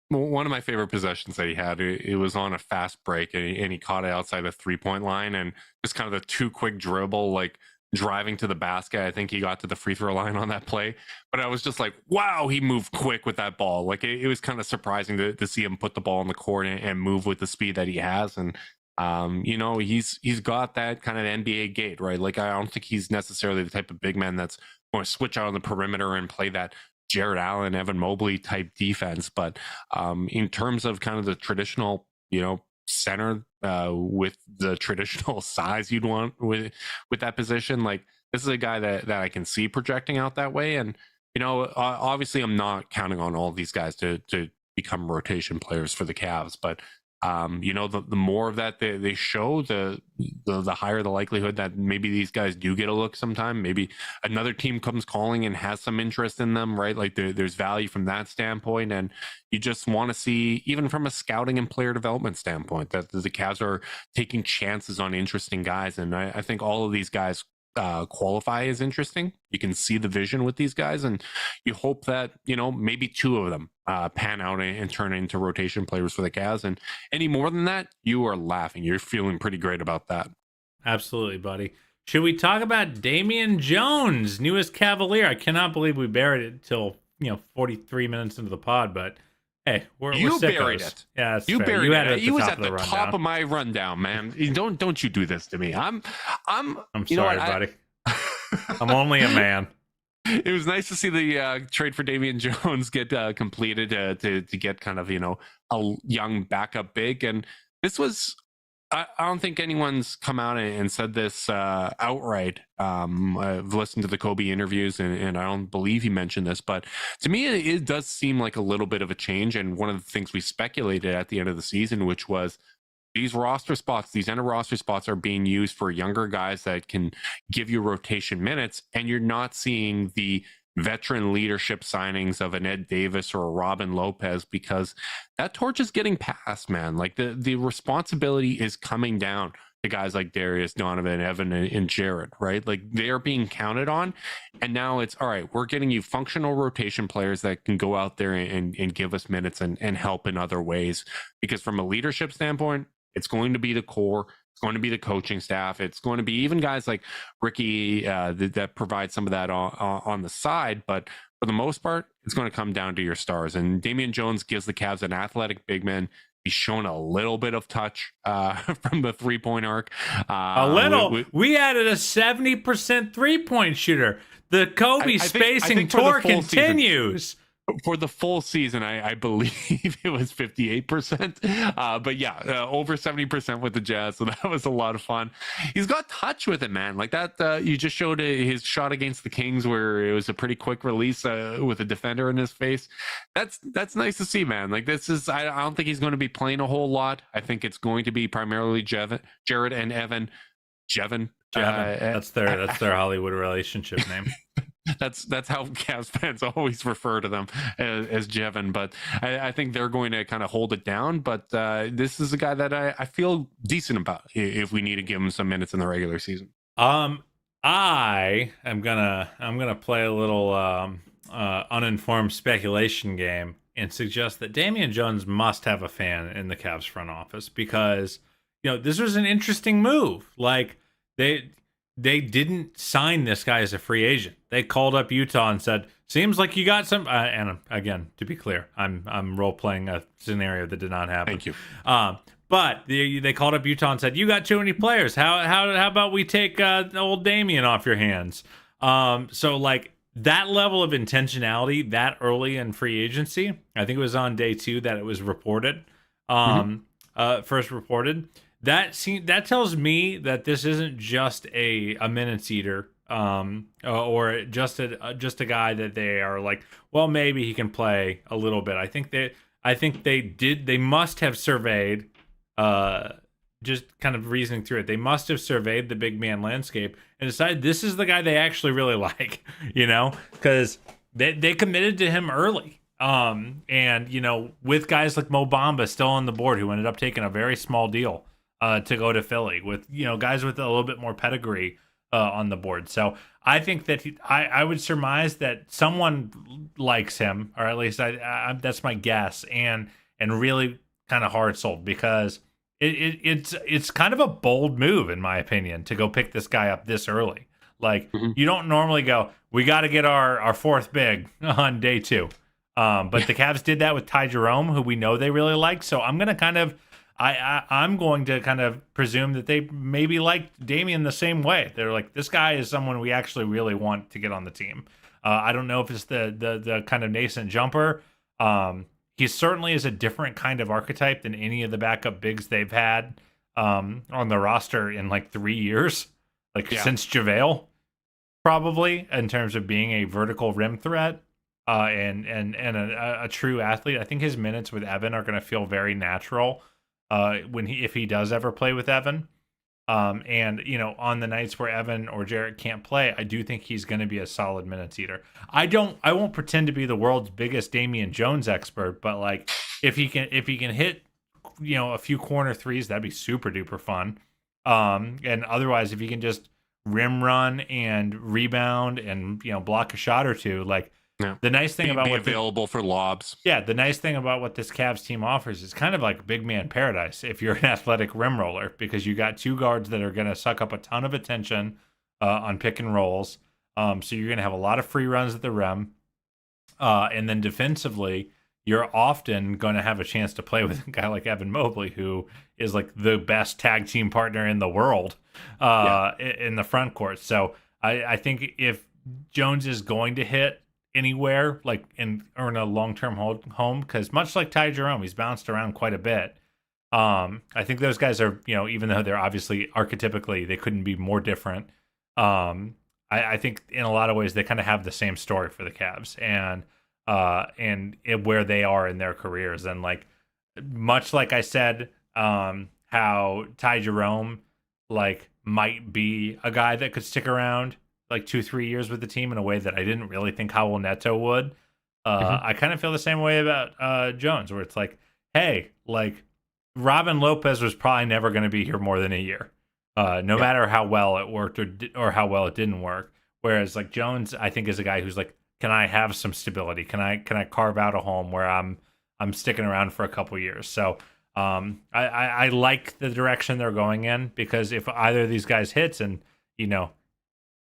One of my favorite possessions that he had, it was on a fast break, and he caught it outside the 3-point line, and just kind of the 2 quick dribble, like driving to the basket. I think he got to the free throw line on that play, but I was just like, wow, he moved quick with that ball. Like it was kind of surprising to see him put the ball on the court and move with the speed that he has. And he's got that kind of NBA gait, right? Like I don't think he's necessarily the type of big man that's going to switch out on the perimeter and play that Jared Allen, Evan Mobley type defense. But in terms of kind of the traditional, center with the traditional size you'd want with that position, like this is a guy that I can see projecting out that way. And obviously I'm not counting on all these guys to become rotation players for the Cavs, but the more of that they show, the higher the likelihood that maybe these guys do get a look sometime. Maybe another team comes calling and has some interest in them, right? Like there's value from that standpoint. And you just want to see, even from a scouting and player development standpoint, that the Cavs are taking chances on interesting guys. And I think all of these guys qualify as interesting. You can see the vision with these guys, and you hope that maybe 2 of them pan out and turn into rotation players for the Cavs. And any more than that, you are laughing. You're feeling pretty great about that. Absolutely, buddy. Should we talk about Damian Jones, newest Cavalier? I cannot believe we buried it till 43 minutes into the pod, but hey, we're buried it. Yeah, that's you fair. buried had it. He was at the top of my rundown, man. Don't you do this to me. I'm sorry, buddy. I'm only a man. It was nice to see the trade for Damian Jones get completed to get kind of a young backup big. And this was, I don't think anyone's come out and said this outright. I've listened to the Kobe interviews, and I don't believe he mentioned this, but to me, it does seem like a little bit of a change. And one of the things we speculated at the end of the season, which was these roster spots, these end of roster spots are being used for younger guys that can give you rotation minutes, and you're not seeing the veteran leadership signings of an Ed Davis or a Robin Lopez, because that torch is getting passed, man. Like the responsibility is coming down to guys like Darius, Donovan, Evan, and Jared, right? Like they're being counted on. And now it's, all right, we're getting you functional rotation players that can go out there and give us minutes and help in other ways. Because from a leadership standpoint, it's going to be the core. It's going to be the coaching staff. It's going to be even guys like Ricky that provide some of that on the side. But for the most part, it's going to come down to your stars. And Damian Jones gives the Cavs an athletic big man. He's shown a little bit of touch from the 3-point arc. A little. We added a 70% 3-point shooter. The Kobe spacing tour continues. For the full season, I believe it was 58%. But yeah, over 70% with the Jazz. So that was a lot of fun. He's got touch with it, man. Like that, you just showed his shot against the Kings where it was a pretty quick release with a defender in his face. That's nice to see, man. Like this is, I don't think he's going to be playing a whole lot. I think it's going to be primarily Jared and Evan. Jevin. That's their Hollywood relationship name. That's how Cavs fans always refer to them as Jevin, but I think they're going to kind of hold it down. But this is a guy that I feel decent about if we need to give him some minutes in the regular season. I am gonna play a little uninformed speculation game and suggest that Damian Jones must have a fan in the Cavs front office, because this was an interesting move. Like they didn't sign this guy as a free agent. They called up Utah and said, seems like you got some. And again, to be clear, I'm role playing a scenario that did not happen. Thank you. But they called up Utah and said, "You got too many players. How about we take old Damian off your hands?" So like that level of intentionality that early in free agency, I think it was on day 2 that it was reported. First reported. That tells me that this isn't just a minutes eater, or just a guy that they are like, well, maybe he can play a little bit. I think they must have surveyed, just kind of reasoning through it. They must have surveyed the big man landscape and decided this is the guy they actually really like, because they committed to him early. And with guys like Mo Bamba still on the board, who ended up taking a very small deal to go to Philly, with guys with a little bit more pedigree on the board. So I think that I would surmise that someone likes him, or at least I that's my guess, and really kind of hard sold, because it's kind of a bold move, in my opinion, to go pick this guy up this early. Like, you don't normally go, we got to get our fourth big on day 2. But the Cavs did that with Ty Jerome, who we know they really like. So I'm going to I'm going to kind of presume that they maybe liked Damian the same way. They're like, this guy is someone we actually really want to get on the team. I don't know if it's the kind of nascent jumper. He certainly is a different kind of archetype than any of the backup bigs they've had on the roster in like 3 years, since JaVale, probably, in terms of being a vertical rim threat. And a true athlete. I think his minutes with Evan are going to feel very natural if he does ever play with Evan. And on the nights where Evan or Jarrett can't play, I do think he's going to be a solid minutes eater. I won't pretend to be the world's biggest Damian Jones expert, but like if he can hit a few corner threes, that'd be super duper fun. And otherwise, if he can just rim run and rebound and block a shot or two, like. Yeah. The nice thing about available for lobs. Yeah, the nice thing about what this Cavs team offers is kind of like big man paradise if you're an athletic rim roller, because you got 2 guards that are going to suck up a ton of attention on pick and rolls. So you're going to have a lot of free runs at the rim. And then defensively, you're often going to have a chance to play with a guy like Evan Mobley, who is like the best tag team partner in the world in the front court. So I think if Jones is going to hit anywhere, like, and earn a long-term home, because much like Ty Jerome, he's bounced around quite a bit. I think those guys are, even though they're obviously archetypically, they couldn't be more different. I think in a lot of ways they kind of have the same story for the Cavs, and where they are in their careers. And like, much like I said, how Ty Jerome like might be a guy that could stick around like 2-3 years with the team in a way that I didn't really think Howell Neto would. I kind of feel the same way about Jones, where it's like, hey, like Robin Lopez was probably never going to be here more than a year, no matter how well it worked or how well it didn't work. Whereas like Jones, I think, is a guy who's like, can I have some stability? Can I carve out a home where I'm sticking around for a couple years? So I like the direction they're going in, because if either of these guys hits, and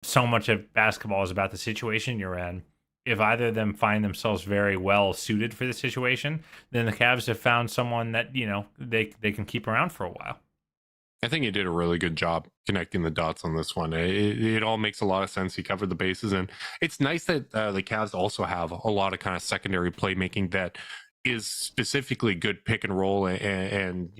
so much of basketball is about the situation you're in. If either of them find themselves very well suited for the situation, then the Cavs have found someone that, they can keep around for a while. I think he did a really good job connecting the dots on this one. It all makes a lot of sense. He covered the bases, and it's nice that the Cavs also have a lot of kind of secondary playmaking that is specifically good pick and roll and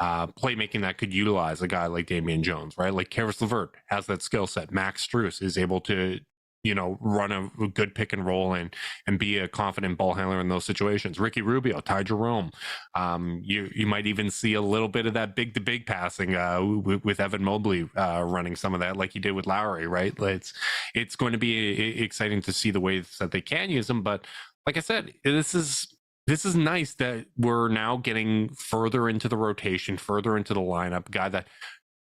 playmaking that could utilize a guy like Damian Jones, right? Like Karis LeVert has that skill set. Max Strus is able to, run a good pick and roll and be a confident ball handler in those situations. Ricky Rubio, Ty Jerome. You might even see a little bit of that big to big passing with Evan Mobley running some of that, like he did with Lowry, right? It's going to be exciting to see the ways that they can use them. But like I said, this is nice that we're now getting further into the rotation, further into the lineup, a guy that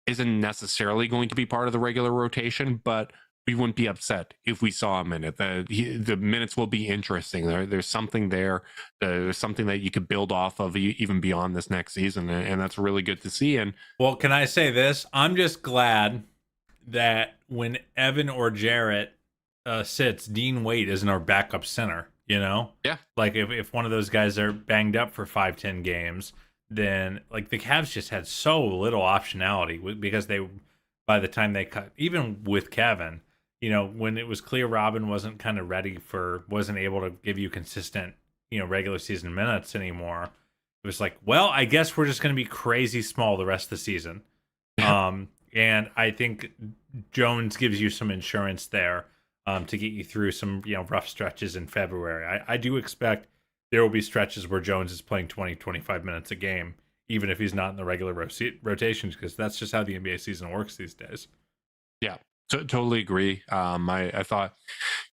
isn't necessarily going to be part of the regular rotation, but we wouldn't be upset if we saw him in it. The minutes will be interesting. There's something there. There's something that you could build off of even beyond this next season, and that's really good to see. And well, can I say this? I'm just glad that when Evan or Jarrett sits, Dean Wade isn't our backup center. Yeah. Like if one of those guys are banged up for 5-10 games, then like the Cavs just had so little optionality because by the time they cut, even with Kevin, when it was clear Robin wasn't wasn't able to give you consistent, regular season minutes anymore. It was like, well, I guess we're just going to be crazy small the rest of the season. And I think Jones gives you some insurance there to get you through some rough stretches in February. I do expect there will be stretches where Jones is playing 20, 25 minutes a game, even if he's not in the regular rotations, because that's just how the NBA season works these days. Yeah, totally agree. I thought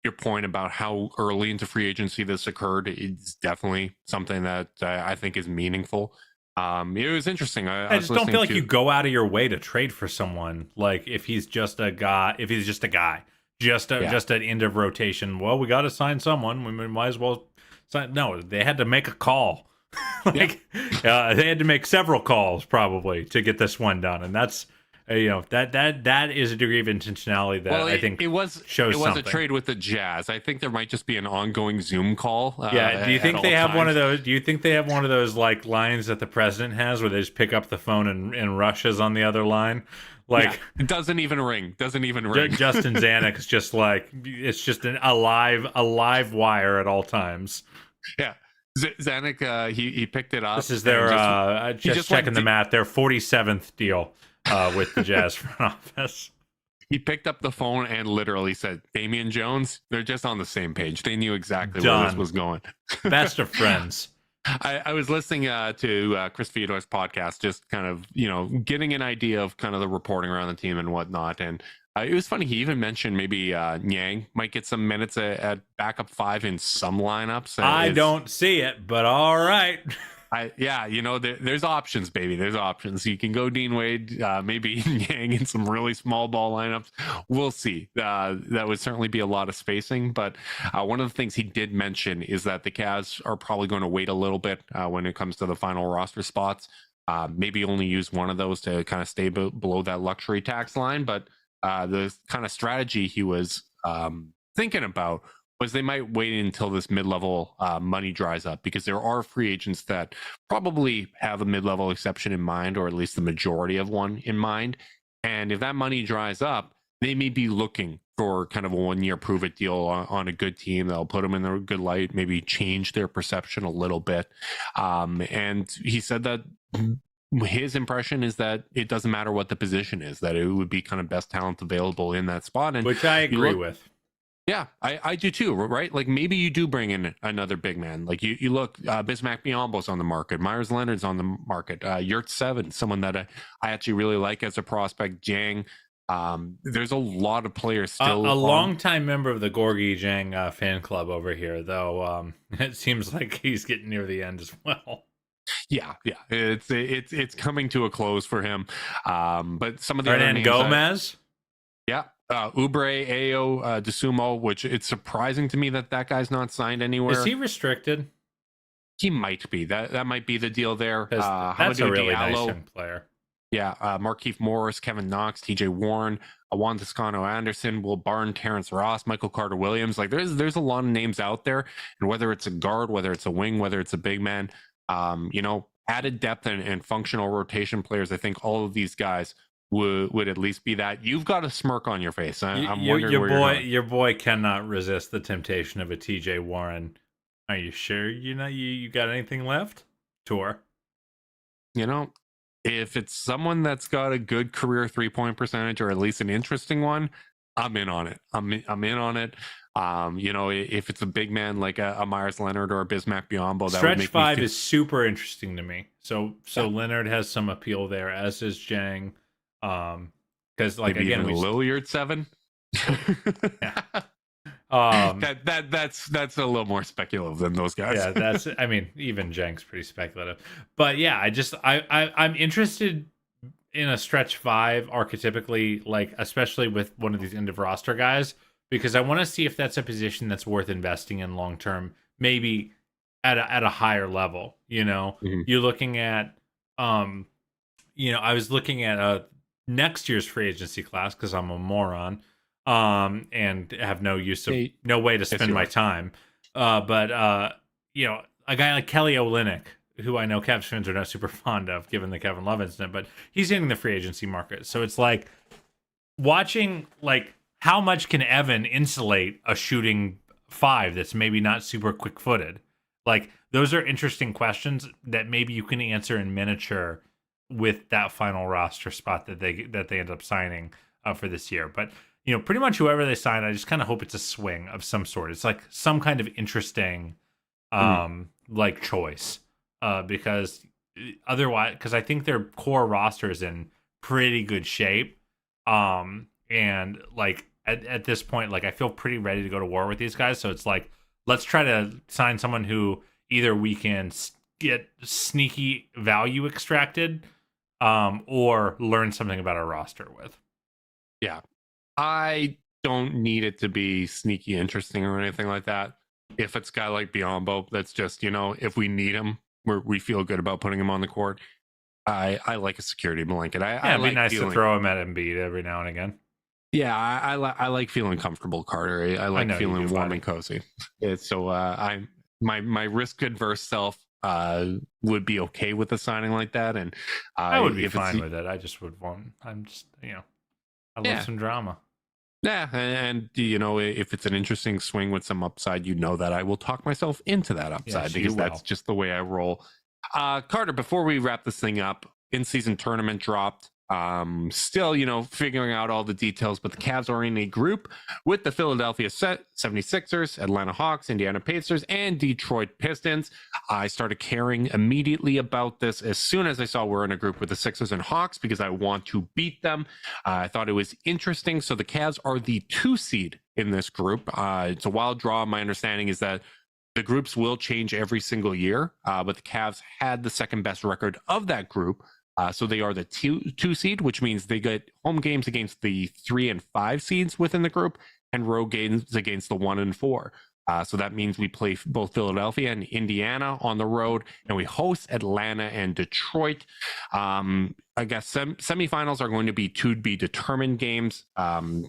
your point about how early into free agency this occurred is definitely something that I think is meaneful. It was interesting. I just don't feel like you go out of your way to trade for someone like if he's just a guy, just an end of rotation. Well, we got to sign someone. We might as well sign. No, they had to make a call. They had to make several calls probably to get this one done, and that's that is a degree of intentionality that I think shows something. A trade with the Jazz. I think there might just be an ongoing Zoom call. Do you think they have one of those? Do you think they have one of those like lines that the president has, where they just pick up the phone and Russia's on the other line? Like it doesn't even ring. Justin Zanuck is just like it's just a live wire at all times. Yeah. Zanuck, he picked it up. This is their just checking the math. Their 47th deal with the Jazz front office. He picked up the phone and literally said, "Damian Jones." They're just on the same page. They knew exactly where this was going. Best of friends. I was listening to Chris Fedor's podcast, just kind of getting an idea of kind of the reporting around the team and whatnot, and it was funny. He even mentioned maybe Niang might get some minutes at backup 5 in some lineups. I don't see it, but all right. There's options, baby. There's options. You can go Dean Wade, maybe Niang in some really small ball lineups. We'll see. That would certainly be a lot of spacing. But one of the things he did mention is that the Cavs are probably going to wait a little bit when it comes to the final roster spots. Maybe only use one of those to kind of stay below that luxury tax line. But the kind of strategy he was thinking about was they might wait until this mid-level money dries up, because there are free agents that probably have a mid-level exception in mind, or at least the majority of one in mind. And if that money dries up, they may be looking for kind of a 1-year prove-it deal on a good team that'll put them in a good light, maybe change their perception a little bit. And he said that his impression is that it doesn't matter what the position is, that it would be kind of best talent available in that spot. And which I agree with. Yeah, I do too, right? Like maybe you do bring in another big man. Like you look, Bismack Biyombo's on the market, Myers Leonard's on the market, Yurt 7, someone that I actually really like as a prospect, Jang. There's a lot of players still. A longtime member of the Gorgie Jang fan club over here, though. It seems like he's getting near the end as well. Yeah, it's coming to a close for him. But some of the Hernan Gomez. Oubre, Ayo, DeSumo, which it's surprising to me that guy's not signed anywhere. Is he restricted? He might be. That might be the deal there. That's a really nice young player. Yeah, Markieff Morris, Kevin Knox, TJ Warren, Juan Toscano Anderson, Will Barton, Terrence Ross, Michael Carter Williams. Like there's a lot of names out there, and whether it's a guard, whether it's a wing, whether it's a big man, added depth and functional rotation players. I think all of these guys would at least be that. You've got a smirk on your face. I'm wondering your boy cannot resist the temptation of a TJ Warren. Are you sure you got anything left? Tour. If it's someone that's got a good career 3-point percentage, or at least an interesting one, I'm in on it. I'm in on it. If it's a big man like a Myers Leonard or a Bismack Biyombo, that stretch would make 5 is super interesting to me. So Leonard has some appeal there, as is Jang. Because again, Lillard 7. Yeah. That's a little more speculative than those guys. Yeah, even Jang's pretty speculative. But yeah, I'm interested in a stretch 5 archetypically, especially with one of these end of roster guys, because I want to see if that's a position that's worth investing in long term, maybe at a higher level. Mm-hmm. You're looking at I was looking at next year's free agency class because I'm a moron. and have no way to spend my time. But a guy like Kelly Olynyk, who I know Cavs fans are not super fond of, given the Kevin Love incident, but he's hitting the free agency market. So it's like watching, like, how much can Evan insulate a shooting 5 that's maybe not super quick-footed? Like, those are interesting questions that maybe you can answer in miniature with that final roster spot that they end up signing for this year. But pretty much whoever they sign, I just kind of hope it's a swing of some sort. It's like some kind of interesting like choice, because otherwise, because I think their core roster is in pretty good shape, and like at this point, like, I feel pretty ready to go to war with these guys. So it's like, let's try to sign someone who either we can get sneaky value extracted, or learn something about our roster with. Yeah, I don't need it to be sneaky interesting or anything like that. If it's a guy like Biyombo, that's just, if we need him, we feel good about putting him on the court. I like a security blanket. It'd be nice to throw him at Embiid every now and again. Yeah, I like feeling comfortable, Carter. I like feeling warm and cozy. So my risk adverse self would be okay with a signing like that, and I would be fine with it. I just would want. I love some drama. Yeah, and if it's an interesting swing with some upside, that I will talk myself into that upside, because that's just the way I roll. Carter, before we wrap this thing up, in-season tournament dropped. Still, figuring out all the details, but the Cavs are in a group with the Philadelphia 76ers, Atlanta Hawks, Indiana Pacers, and Detroit Pistons. I started caring immediately about this as soon as I saw we're in a group with the Sixers and Hawks, because I want to beat them. I thought it was interesting. So the Cavs are the 2 seed in this group. It's a wild draw. My understanding is that the groups will change every single year, but the Cavs had the second best record of that group. So they are the 2 seed, which means they get home games against the 3 and 5 seeds within the group, and road games against the 1 and 4. So that means we play both Philadelphia and Indiana on the road, and we host Atlanta and Detroit. I guess semifinals are going to be to be determined games. Those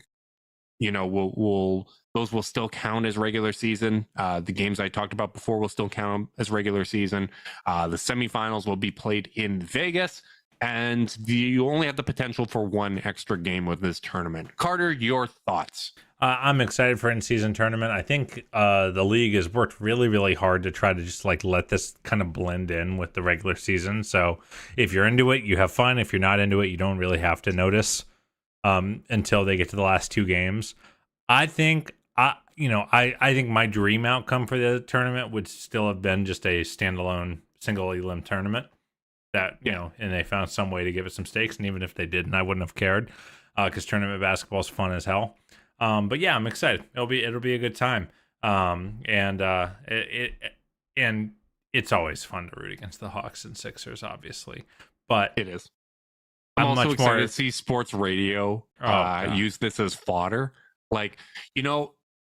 will still count as regular season. The games I talked about before will still count as regular season. The semifinals will be played in Vegas, and you only have the potential for 1 extra game with this tournament. Carter, your thoughts? I'm excited for in-season tournament. I think the league has worked really, really hard to try to just like let this kind of blend in with the regular season. So if you're into it, you have fun. If you're not into it, you don't really have to notice until they get to the last 2 games. I think my dream outcome for the tournament would still have been just a standalone single elim tournament that, and they found some way to give it some stakes. And even if they didn't, I wouldn't have cared, because tournament basketball is fun as hell. But yeah, I'm excited. It'll be a good time. And it's always fun to root against the Hawks and Sixers, obviously, but it is. I'm also excited to see sports radio use this as fodder. Like,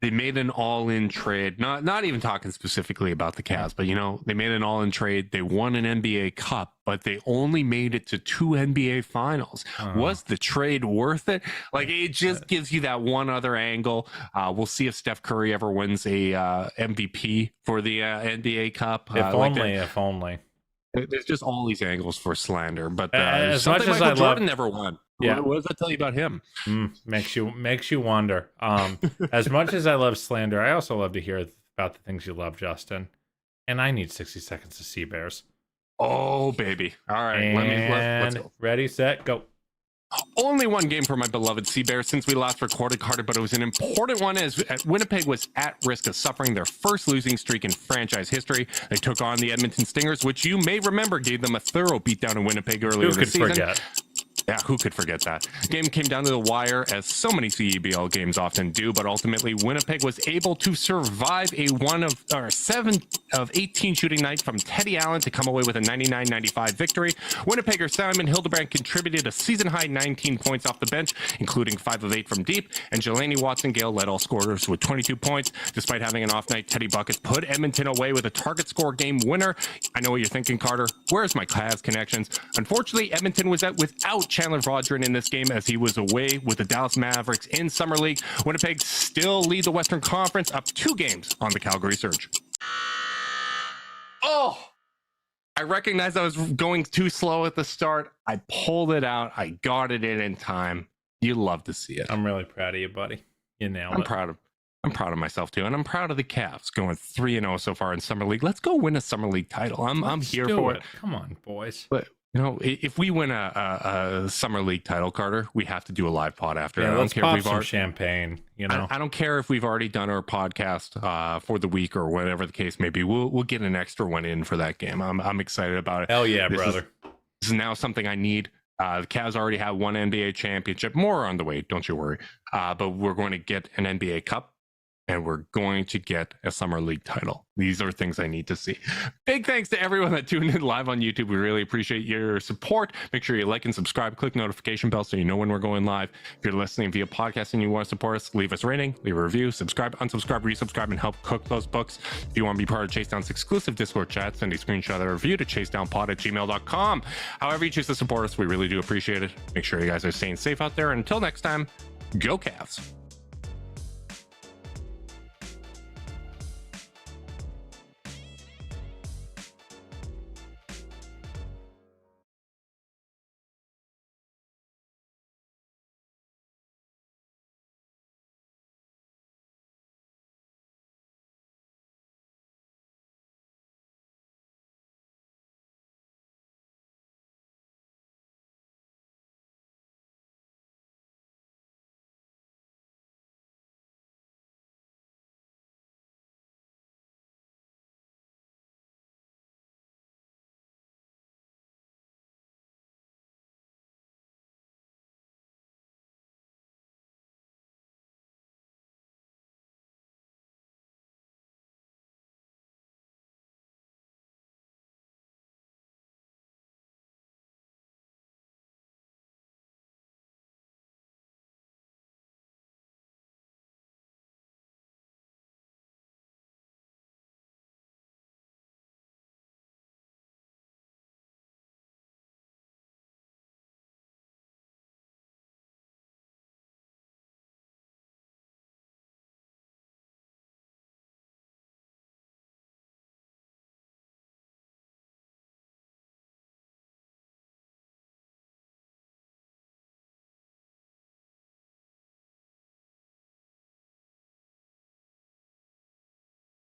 they made an all-in trade, not even talking specifically about the Cavs, but, they made an all-in trade. They won an NBA Cup, but they only made it to 2 NBA Finals. Was the trade worth it? Like, it just gives you that one other angle. We'll see if Steph Curry ever wins a MVP for the NBA Cup. If only. There's just all these angles for slander, but as much as Michael Jordan never won. Yeah. What does that tell you about him? Makes you wonder. As much as I love slander, I also love to hear about the things you love, Justin. And I need 60 seconds to see Bears. Oh, baby. All right. Let's go. Ready, set, go. Only 1 game for my beloved Sea Bears since we last recorded, Carter, but it was an important one as Winnipeg was at risk of suffering their first losing streak in franchise history. They took on the Edmonton Stingers, which you may remember gave them a thorough beatdown in Winnipeg earlier this season. Forget? Yeah, who could forget that? Game came down to the wire, as so many CEBL games often do, but ultimately Winnipeg was able to survive a 7 of 18 shooting night from Teddy Allen to come away with a 99-95 victory. Winnipegger Simon Hildebrand contributed a season-high 19 points off the bench, including 5 of 8 from deep, and Jelani Watson-Gale led all scorers with 22 points. Despite having an off night, Teddy Buckets put Edmonton away with a target score game winner. I know what you're thinking, Carter. Where's my Cavs connections? Unfortunately, Edmonton was out without Chandler Vaudrin in this game as he was away with the Dallas Mavericks in Summer League. Winnipeg still lead the Western Conference, up 2 games on the Calgary Surge. Oh, I recognized I was going too slow at the start. I pulled it out. I got it in time. You love to see it. I'm really proud of you, buddy. You nailed it. I'm proud of myself too, and I'm proud of the Cavs going 3-0 so far in Summer League. Let's go win a Summer League title. I'm here for it. Come on, boys. But you know, if we win a Summer League title, Carter, we have to do a live pod after. Yeah, I let's don't care pop if some champagne. You know, I don't care if we've already done our podcast for the week or whatever the case may be. We'll get an extra one in for that game. I'm excited about it. Hell yeah, brother. This is now something I need. The Cavs already have one NBA championship, more on the way, don't you worry. But we're going to get an NBA Cup, and we're going to get a Summer League title. These are things I need to see. Big thanks to everyone that tuned in live on YouTube. We really appreciate your support. Make sure you like and subscribe. Click notification bell so you know when we're going live. If you're listening via podcast and you want to support us, leave us a rating, leave a review, subscribe, unsubscribe, resubscribe, and help cook those books. If you want to be part of Chasedown's exclusive Discord chat, send a screenshot of the review to chasedownpod@gmail.com. However you choose to support us, we really do appreciate it. Make sure you guys are staying safe out there. And until next time, go Cavs.